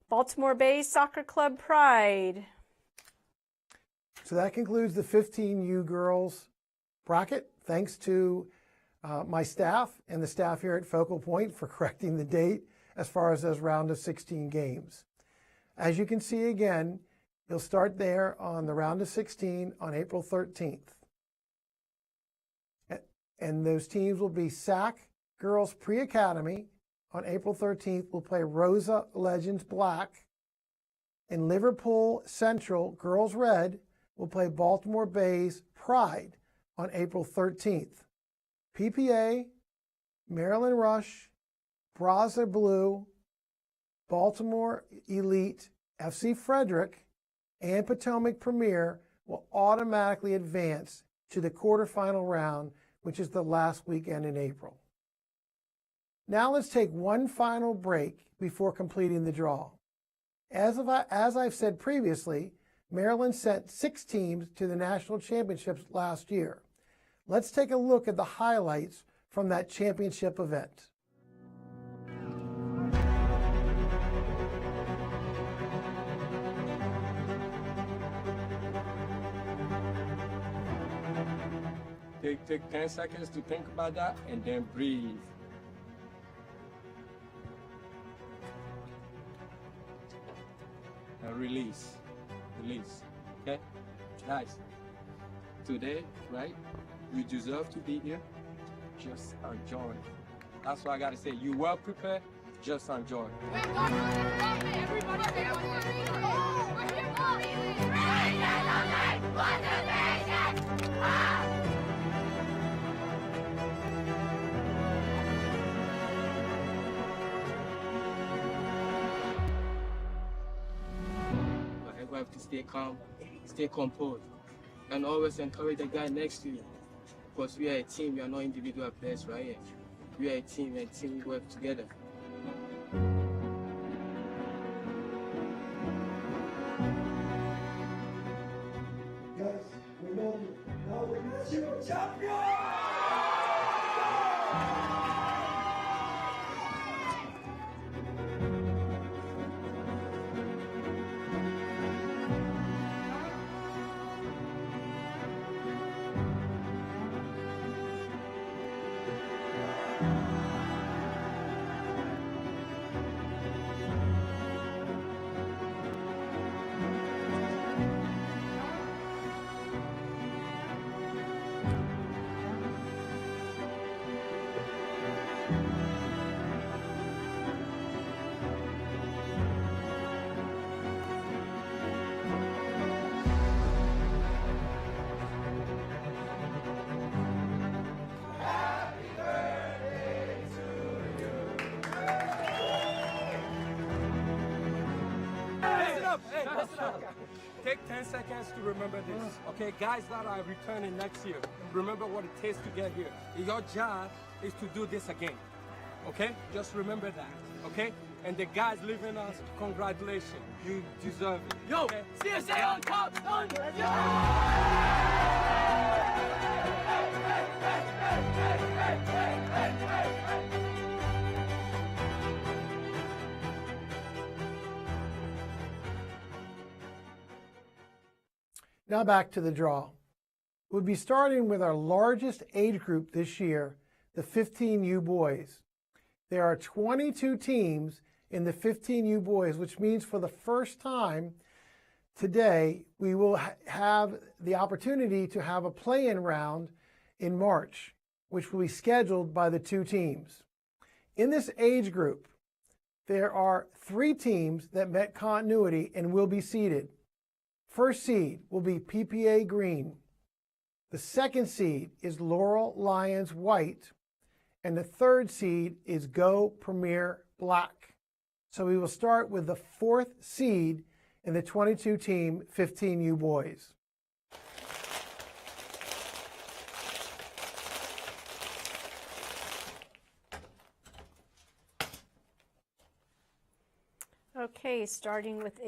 Baltimore Bay Soccer Club Pride. So that concludes the 15U girls bracket. Thanks to my staff and the staff here at Focal Point for correcting the date as far as those round of 16 games. As you can see again, you'll start there on the round of 16 on April 13th. And those teams will be SAC Girls Pre-Academy. On April 13th, we'll play Rosa Legends Black. And Liverpool Central Girls Red will play Baltimore Bay's Pride on April 13th. PPA, Maryland Rush, Browsa Blue, Baltimore Elite, FC Frederick, and Potomac Premier will automatically advance to the quarterfinal round, which is the last weekend in April. Now let's take one final break before completing the draw. As I've said previously, Maryland sent 6 teams to the national championships last year. Let's take a look at the highlights from that championship event. Take 10 seconds to think about that and then breathe. And release. Release. Okay? Guys, today, right? You deserve to be here. Just enjoy. That's what I gotta say. You well prepared, just enjoy. You have to stay calm, stay composed, and always encourage the guy next to you. Because we are a team, we are not individual players, right? We are a team, and team work together. Guys, remember, now we're national champions! Take 10 seconds to remember this, okay? Guys that are returning next year, remember what it takes to get here. Your job is to do this again, okay? Just remember that, okay? And the guys leaving us, congratulations. You deserve it. Yo, okay? CSA on top! Now back to the draw. We'll be starting with our largest age group this year, the 15U boys. There are 22 teams in the 15U boys, which means for the first time, today, we will have the opportunity to have a play-in round in March, which will be scheduled by the two teams. In this age group, there are 3 teams that met continuity and will be seeded. First seed will be PPA Green. The second seed is Laurel Lions White. And the third seed is Go Premier Black. So we will start with the 4th seed in the 22-team 15U boys. Okay, starting with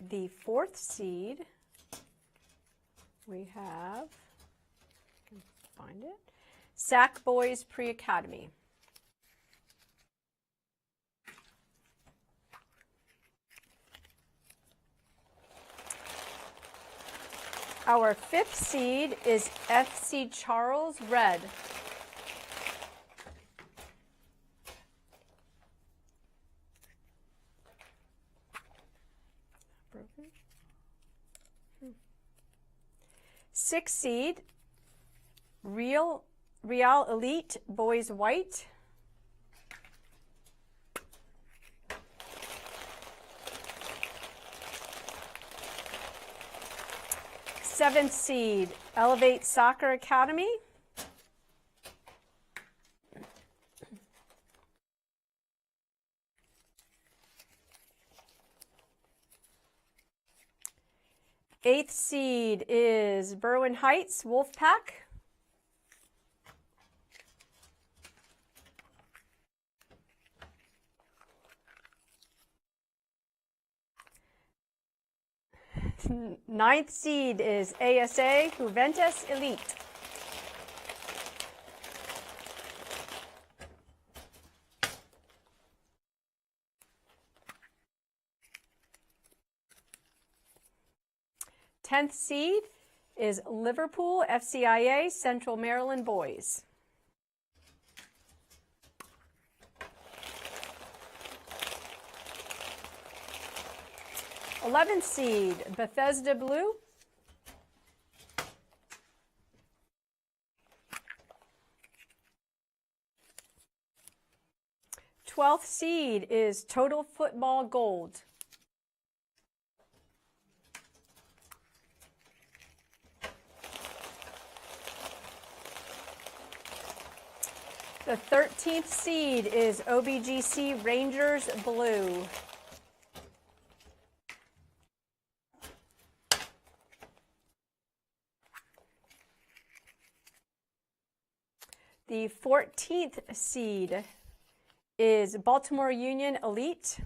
the 4th seed, we have, I can find it, Sac Boys Pre-Academy. Our 5th seed is FC Charles Red. Broken. 6th seed, Real Elite Boys White. Seventh seed, Elevate Soccer Academy. Eighth seed is Berwyn Heights Wolfpack. Ninth seed is ASA Juventus Elite. Tenth seed is Liverpool FCIA Central Maryland Boys. Eleventh seed, Bethesda Blue. 12th seed is Total Football Gold. The 13th seed is OBGC Rangers Blue. The 14th seed is Baltimore Union Elite.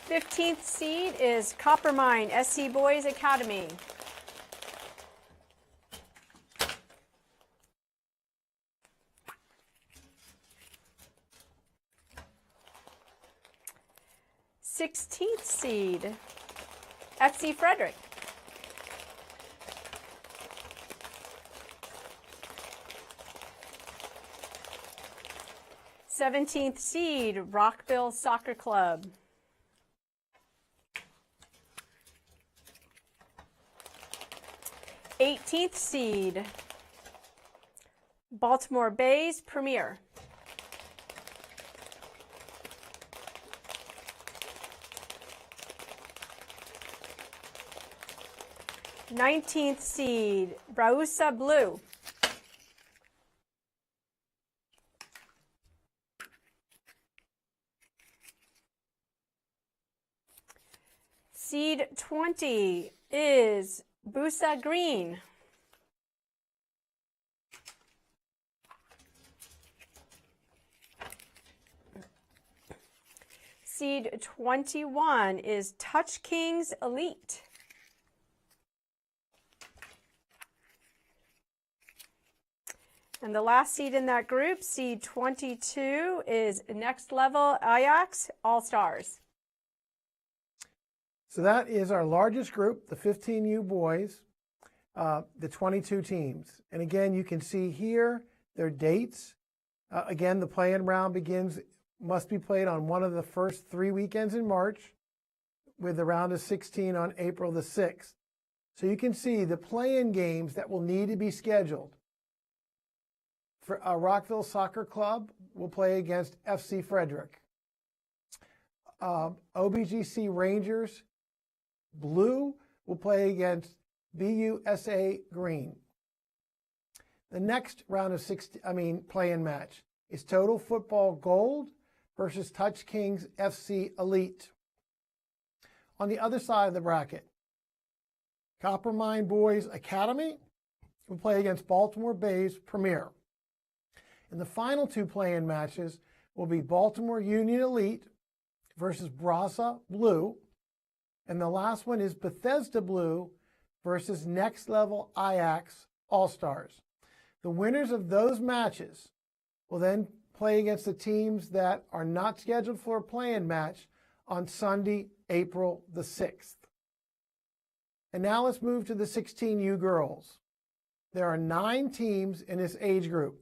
The 15th seed is Coppermine SC Boys Academy. The 16th seed, FC Frederick. The 17th seed, Rockville Soccer Club. The 18th seed, Baltimore Bays Premier. The 19th seed, Brausa Blue. Seed 20 is PPA Green. Seed 21 is Touch Kings Elite. And the last seed in that group, seed 22, is Next Level Ajax All-Stars. So that is our largest group, the 15U boys, the 22 teams. And again, you can see here their dates Again, the play-in round must be played on one of the first 3 weekends in March, with the round of 16 on April the 6th. So you can see the play-in games that will need to be scheduled. For Rockville Soccer Club will play against FC Frederick. OBGC Rangers Blue will play against BUSA Green. The next round of play-in match is Total Football Gold versus Touch Kings FC Elite. On the other side of the bracket, Coppermine Boys Academy will play against Baltimore Bay's Premier. And the final 2 play-in matches will be Baltimore Union Elite versus Brasa Blue. And the last one is Bethesda Blue versus Next Level Ajax All-Stars. The winners of those matches will then play against the teams that are not scheduled for a play-in match on Sunday, April the 6th. And now let's move to the 16U girls. There are 9 teams in this age group.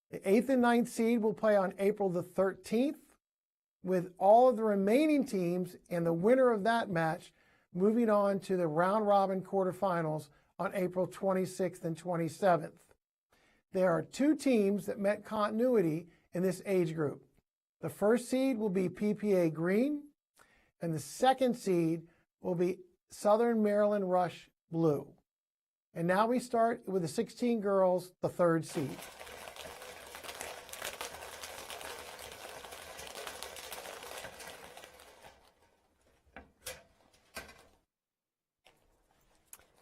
The 8th and 9th seed will play on April the 13th, with all of the remaining teams and the winner of that match moving on to the round-robin quarterfinals on April 26th and 27th. There are 2 teams that met continuity in this age group. The first seed will be PPA Green, and the second seed will be Southern Maryland Rush Blue. And now we start with the 16 girls, the 3rd seed.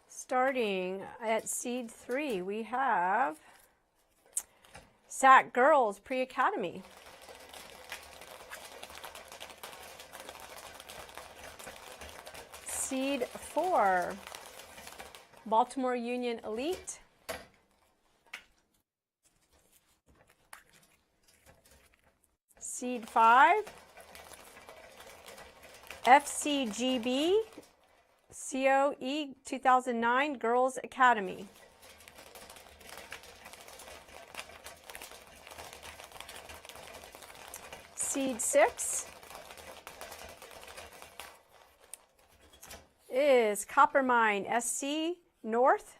Starting at seed 3, we have SAC Girls Pre-Academy. Seed 4, Baltimore Union Elite. Seed 5, FCGB COE 2009 Girls Academy. Seed 6 is Coppermine SC North.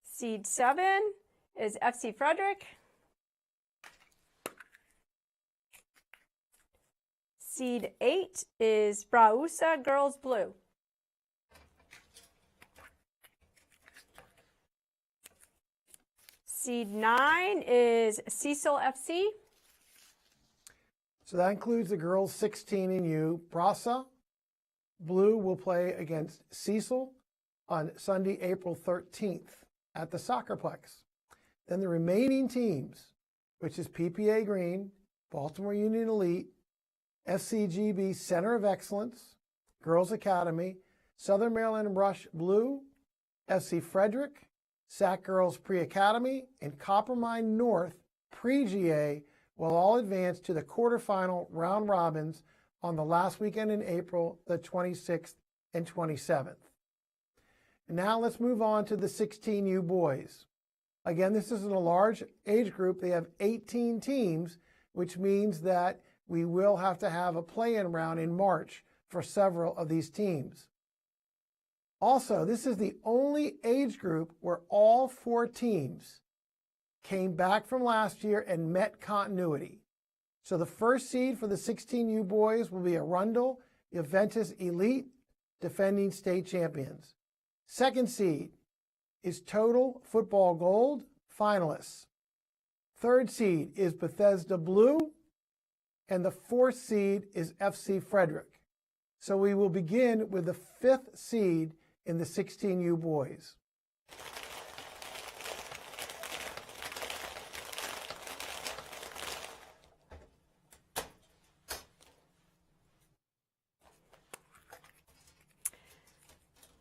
Seed 7 is FC Frederick. Seed 8 is Brausa Girls Blue. Seed 9 is Cecil FC. So that includes the girls 16 and U. Brasa Blue will play against Cecil on Sunday, April 13th at the Soccerplex. Then the remaining teams, which is PPA Green, Baltimore Union Elite, FCGB Center of Excellence, Girls Academy, Southern Maryland Rush Blue, FC Frederick, SAC Girls Pre-Academy, and Coppermine North Pre-GA will all advance to the quarterfinal round robins on the last weekend in April, the 26th and 27th. And now let's move on to the 16U boys. Again, this isn't a large age group. They have 18 teams, which means that we will have to have a play-in round in March for several of these teams. Also, this is the only age group where all 4 teams came back from last year and met continuity. So the first seed for the 16U boys will be Arundel Juventus Elite, defending state champions. Second seed is Total Football Gold, finalists. Third seed is Bethesda Blue, and the 4th seed is FC Frederick. So we will begin with the 5th seed in the 16U boys.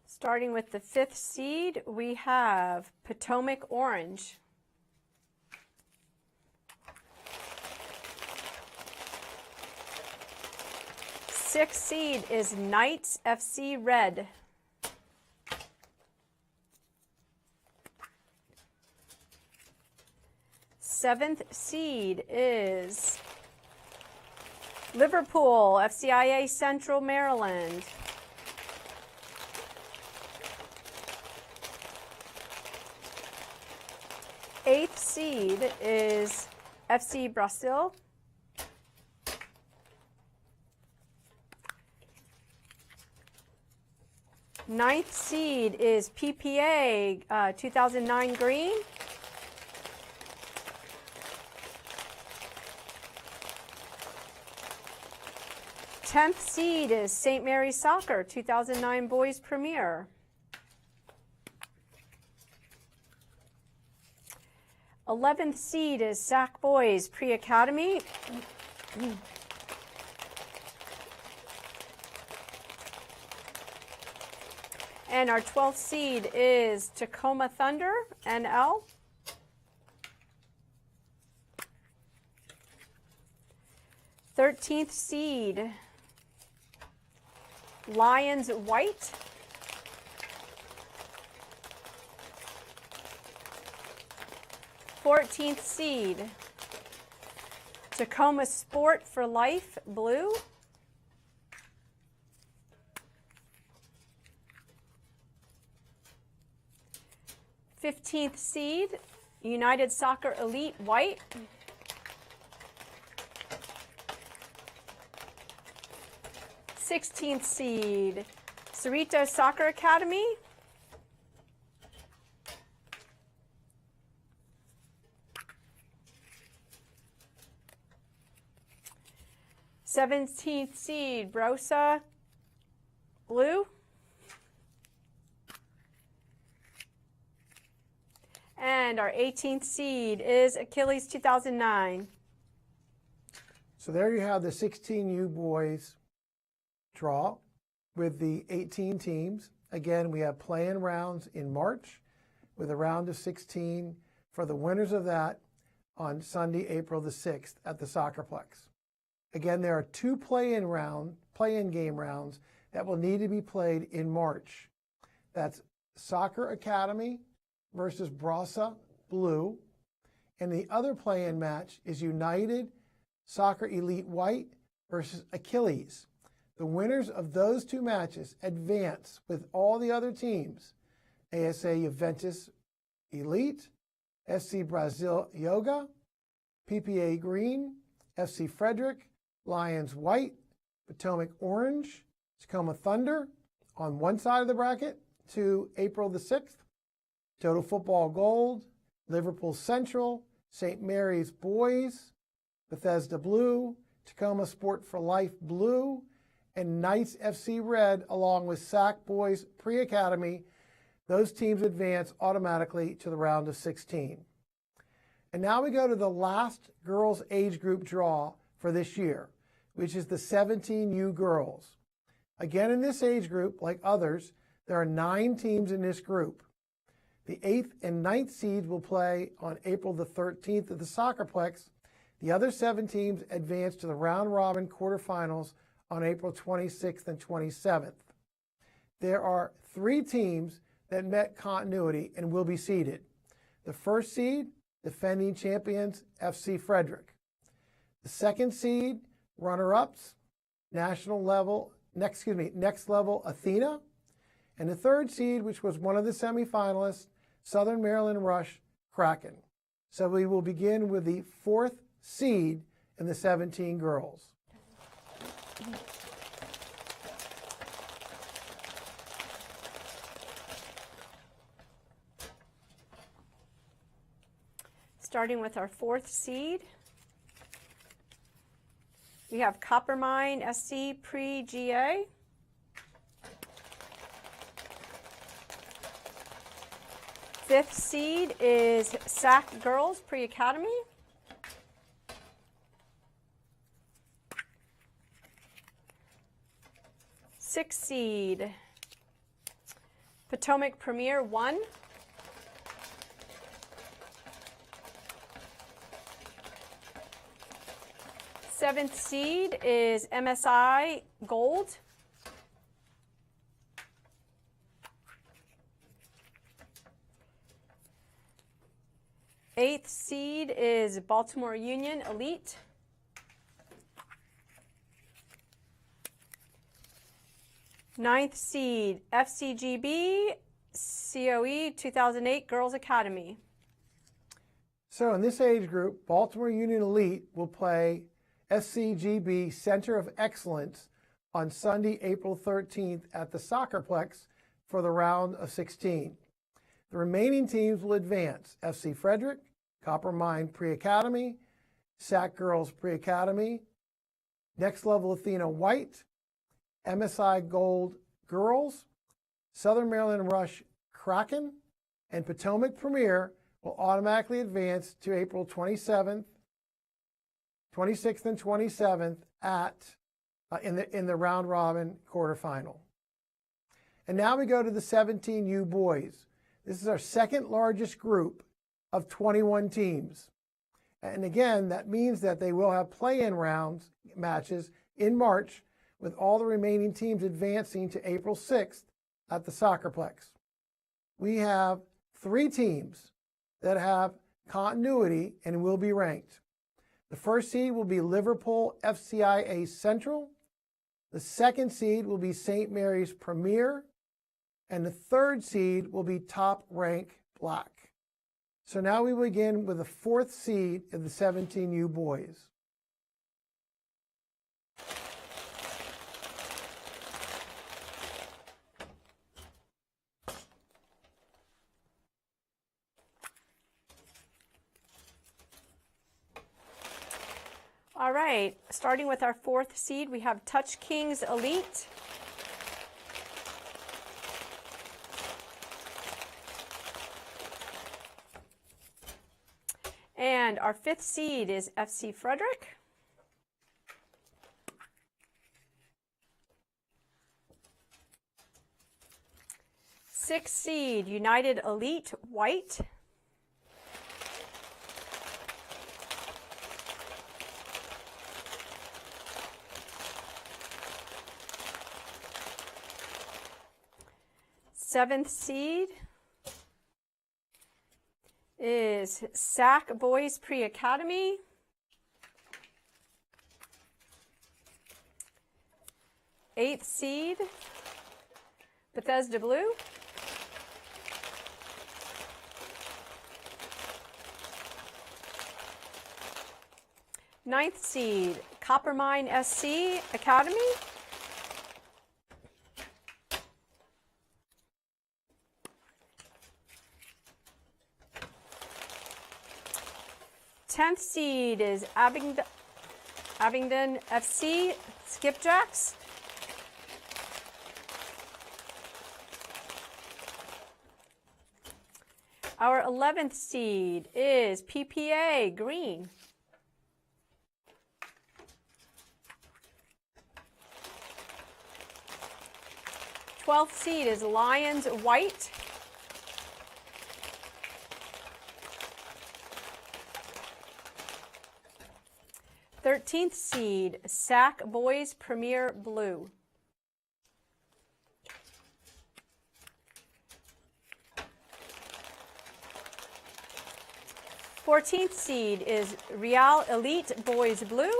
Starting with the 5th seed, we have Potomac Orange. Sixth seed is Knights FC Red. 7th seed is Liverpool, FCIA Central Maryland. 8th seed is FC Brazil. 9th seed is PPA 2009 Green. Tenth seed is St. Mary's Soccer 2009 Boys Premier. 11th seed is SAC Boys Pre-Academy. And our 12th seed is Tacoma Thunder, NL. Thirteenth seed, Lions White. Fourteenth seed, Tacoma Sport for Life Blue. 15th seed, United Soccer Elite White. 16th seed, Cerritos Soccer Academy. 17th seed, Brosa Blue. And our 18th seed is Achilles 2009. So there you have the 16U boys draw with the 18 teams. Again, we have play-in rounds in March with a round of 16 for the winners of that on Sunday, April the 6th at the Soccerplex. Again, there are two play-in game rounds that will need to be played in March. That's Soccer Academy versus Brasa Blue. And the other play-in match is United Soccer Elite White versus Achilles. The winners of those two matches advance with all the other teams, ASA Juventus Elite, FC Brazil Yoga, PPA Green, FC Frederick, Lions White, Potomac Orange, Tacoma Thunder on one side of the bracket to April the 6th, Total Football Gold, Liverpool Central, St. Mary's Boys, Bethesda Blue, Tacoma Sport for Life Blue, and Knights FC Red, along with SAC Boys Pre-Academy. Those teams advance automatically to the round of 16. And now we go to the last girls age group draw for this year, which is the 17U girls. Again, in this age group, like others, there are 9 teams in this group. The 8th and 9th seeds will play on April the 13th at the Soccerplex. The other 7 teams advance to the round-robin quarterfinals on April 26th and 27th. There are 3 teams that met continuity and will be seeded. The first seed, defending champions FC Frederick. The second seed, runner-ups, next level Athena. And the third seed, which was one of the semifinalists, Southern Maryland Rush Kraken. So we will begin with the 4th seed in the 17 girls. Starting with our 4th seed, we have Coppermine SC Pre-GA. Fifth seed is SAC Girls Pre-Academy. Sixth seed, Potomac Premier 1. Seventh seed is MSI Gold. Eighth seed is Baltimore Union Elite. Ninth seed, FCGB COE 2008 Girls Academy. So in this age group, Baltimore Union Elite will play FCGB Center of Excellence on Sunday, April 13th at the Soccerplex for the round of 16. The remaining teams will advance: FC Frederick, Copper Mine Pre-Academy, SAC Girls Pre-Academy, Next Level Athena White, MSI Gold Girls, Southern Maryland Rush Kraken, and Potomac Premier will automatically advance to April 27th, 26th, and 27th in the round robin quarterfinal. And now we go to the 17U boys. This is our second largest group of 21 teams. And again, that means that they will have play-in rounds matches in March, with all the remaining teams advancing to April 6th at the Soccerplex. We have 3 teams that have continuity and will be ranked. The first seed will be Liverpool FCIA Central. The second seed will be St. Mary's Premier. And the third seed will be Top Rank Black. So now we begin with the 4th seed of the 17U boys. All right, starting with our 4th seed, we have Touch Kings Elite. And our 5th seed is FC Frederick. Sixth seed, United Elite White. Seventh seed is SAC Boys Pre-Academy. Eighth seed, Bethesda Blue. Ninth seed, Coppermine SC Academy. 10th seed is Abingdon FC Skipjacks. Our 11th seed is PPA Green. Twelfth seed is Lions White. 13th seed, SAC Boys Premier Blue. Fourteenth seed is Real Elite Boys Blue.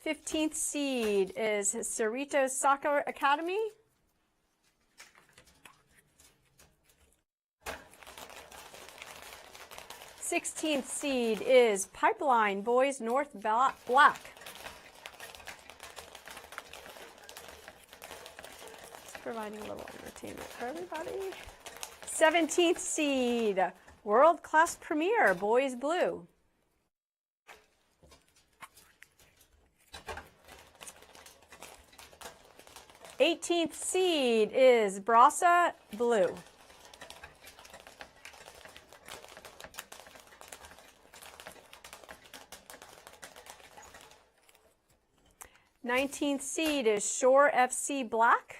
Fifteenth seed is Cerritos Soccer Academy. 16th seed is Pipeline Boys North Black. Just providing a little entertainment for everybody. 17th seed, World Class Premier Boys Blue. '18th seed is Brasa Blue. 19th seed is Shore FC Black.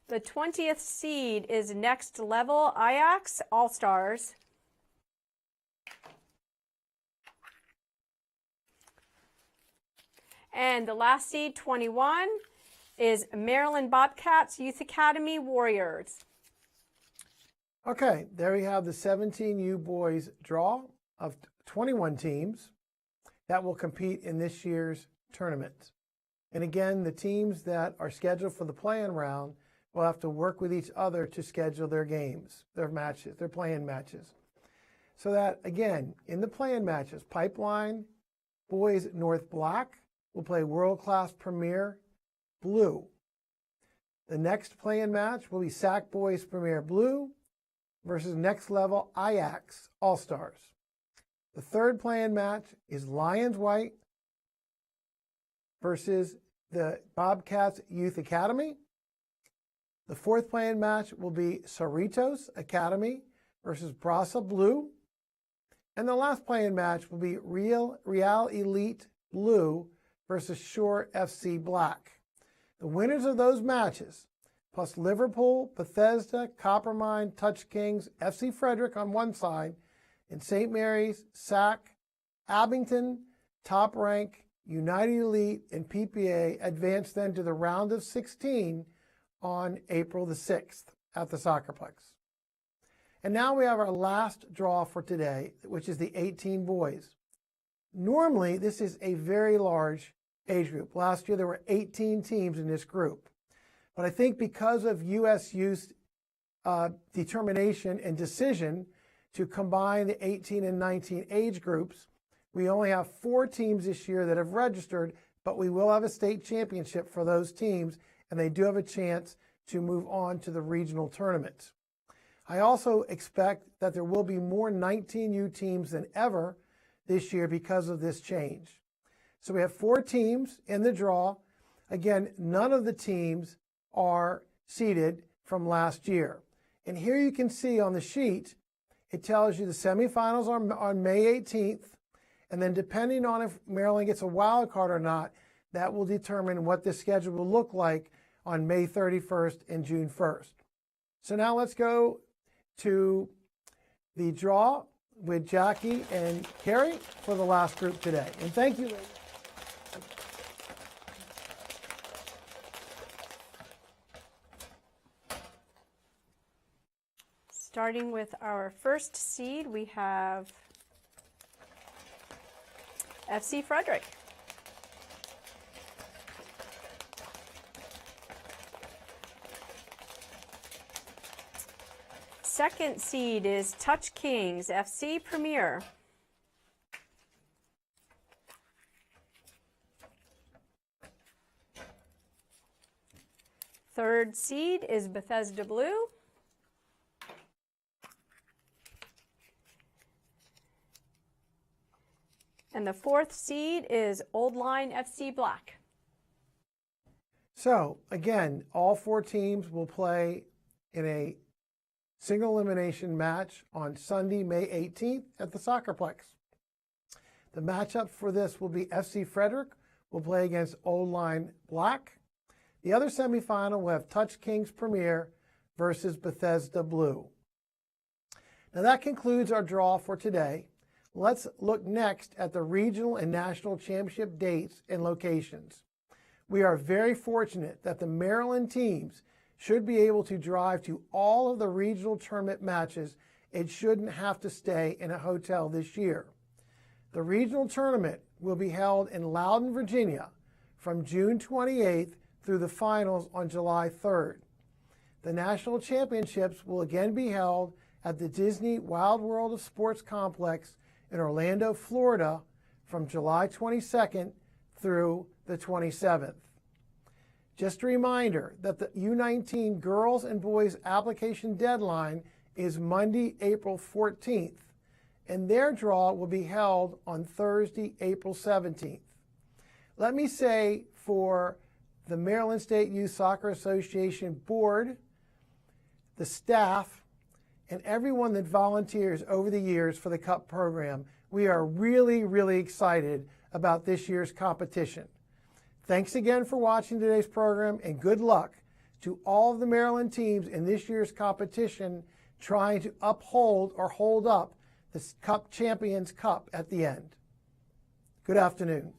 The 20th seed is Next Level Ajax All-Stars. And the last seed, 21, is Maryland Bobcats Youth Academy Warriors. Okay, there we have the 17U boys draw of 21 teams that will compete in this year's tournament. And again, the teams that are scheduled for the play-in round will have to work with each other to schedule their games, their matches, their play-in matches. So that, again, in the play-in matches, Pipeline Boys North Black will play World Class Premier Blue. The next play-in match will be Sac Boys Premier Blue versus Next Level Ajax All-Stars. The third play-in match is Lions White versus the Bobcats Youth Academy. The fourth play-in match will be Cerritos Academy versus Brasa Blue. And the last play-in match will be Real Elite Blue versus Shore FC Black. The winners of those matches, plus Liverpool, Bethesda, Coppermine, Touch Kings, FC Frederick on one side, and St. Mary's, SAC, Abington, Top Rank, United Elite, and PPA advance then to the round of 16 on April the 6th at the Soccerplex. And now we have our last draw for today, which is the 18 boys. Normally, this is a very large age group. Last year, there were 18 teams in this group. But I think because of USU's determination and decision to combine the 18 and 19 age groups, we only have 4 teams this year that have registered, but we will have a state championship for those teams, and they do have a chance to move on to the regional tournament. I also expect that there will be more 19U teams than ever this year because of this change. So we have 4 teams in the draw. Again, none of the teams are seeded from last year. And here you can see on the sheet, it tells you the semifinals are on May 18th. And then depending on if Maryland gets a wild card or not, that will determine what the schedule will look like on May 31st and June 1st. So now let's go to the draw with Jackie and Carrie for the last group today. And thank you, ladies. Starting with our first seed, we have FC Frederick. Second seed is Touch Kings, FC Premier. Third seed is Bethesda Blue. And the fourth seed is Old Line FC Black. So again, all 4 teams will play in a single elimination match on Sunday, May 18th at the Soccerplex. The matchup for this will be FC Frederick will play against Old Line Black. The other semifinal will have Touch Kings Premier versus Bethesda Blue. Now that concludes our draw for today. Let's look next at the regional and national championship dates and locations. We are very fortunate that the Maryland teams should be able to drive to all of the regional tournament matches and shouldn't have to stay in a hotel this year. The regional tournament will be held in Loudoun, Virginia from June 28th through the finals on July 3rd. The national championships will again be held at the Disney Wild World of Sports Complex in Orlando, Florida from July 22nd through the 27th. Just a reminder that the U19 girls and boys application deadline is Monday, April 14th, and their draw will be held on Thursday, April 17th. Let me say for the Maryland State Youth Soccer Association Board, the staff, and everyone that volunteers over the years for the Cup program, we are really, really excited about this year's competition. Thanks again for watching today's program, and good luck to all of the Maryland teams in this year's competition trying to uphold or hold up the Cup Champions Cup at the end. Good afternoon.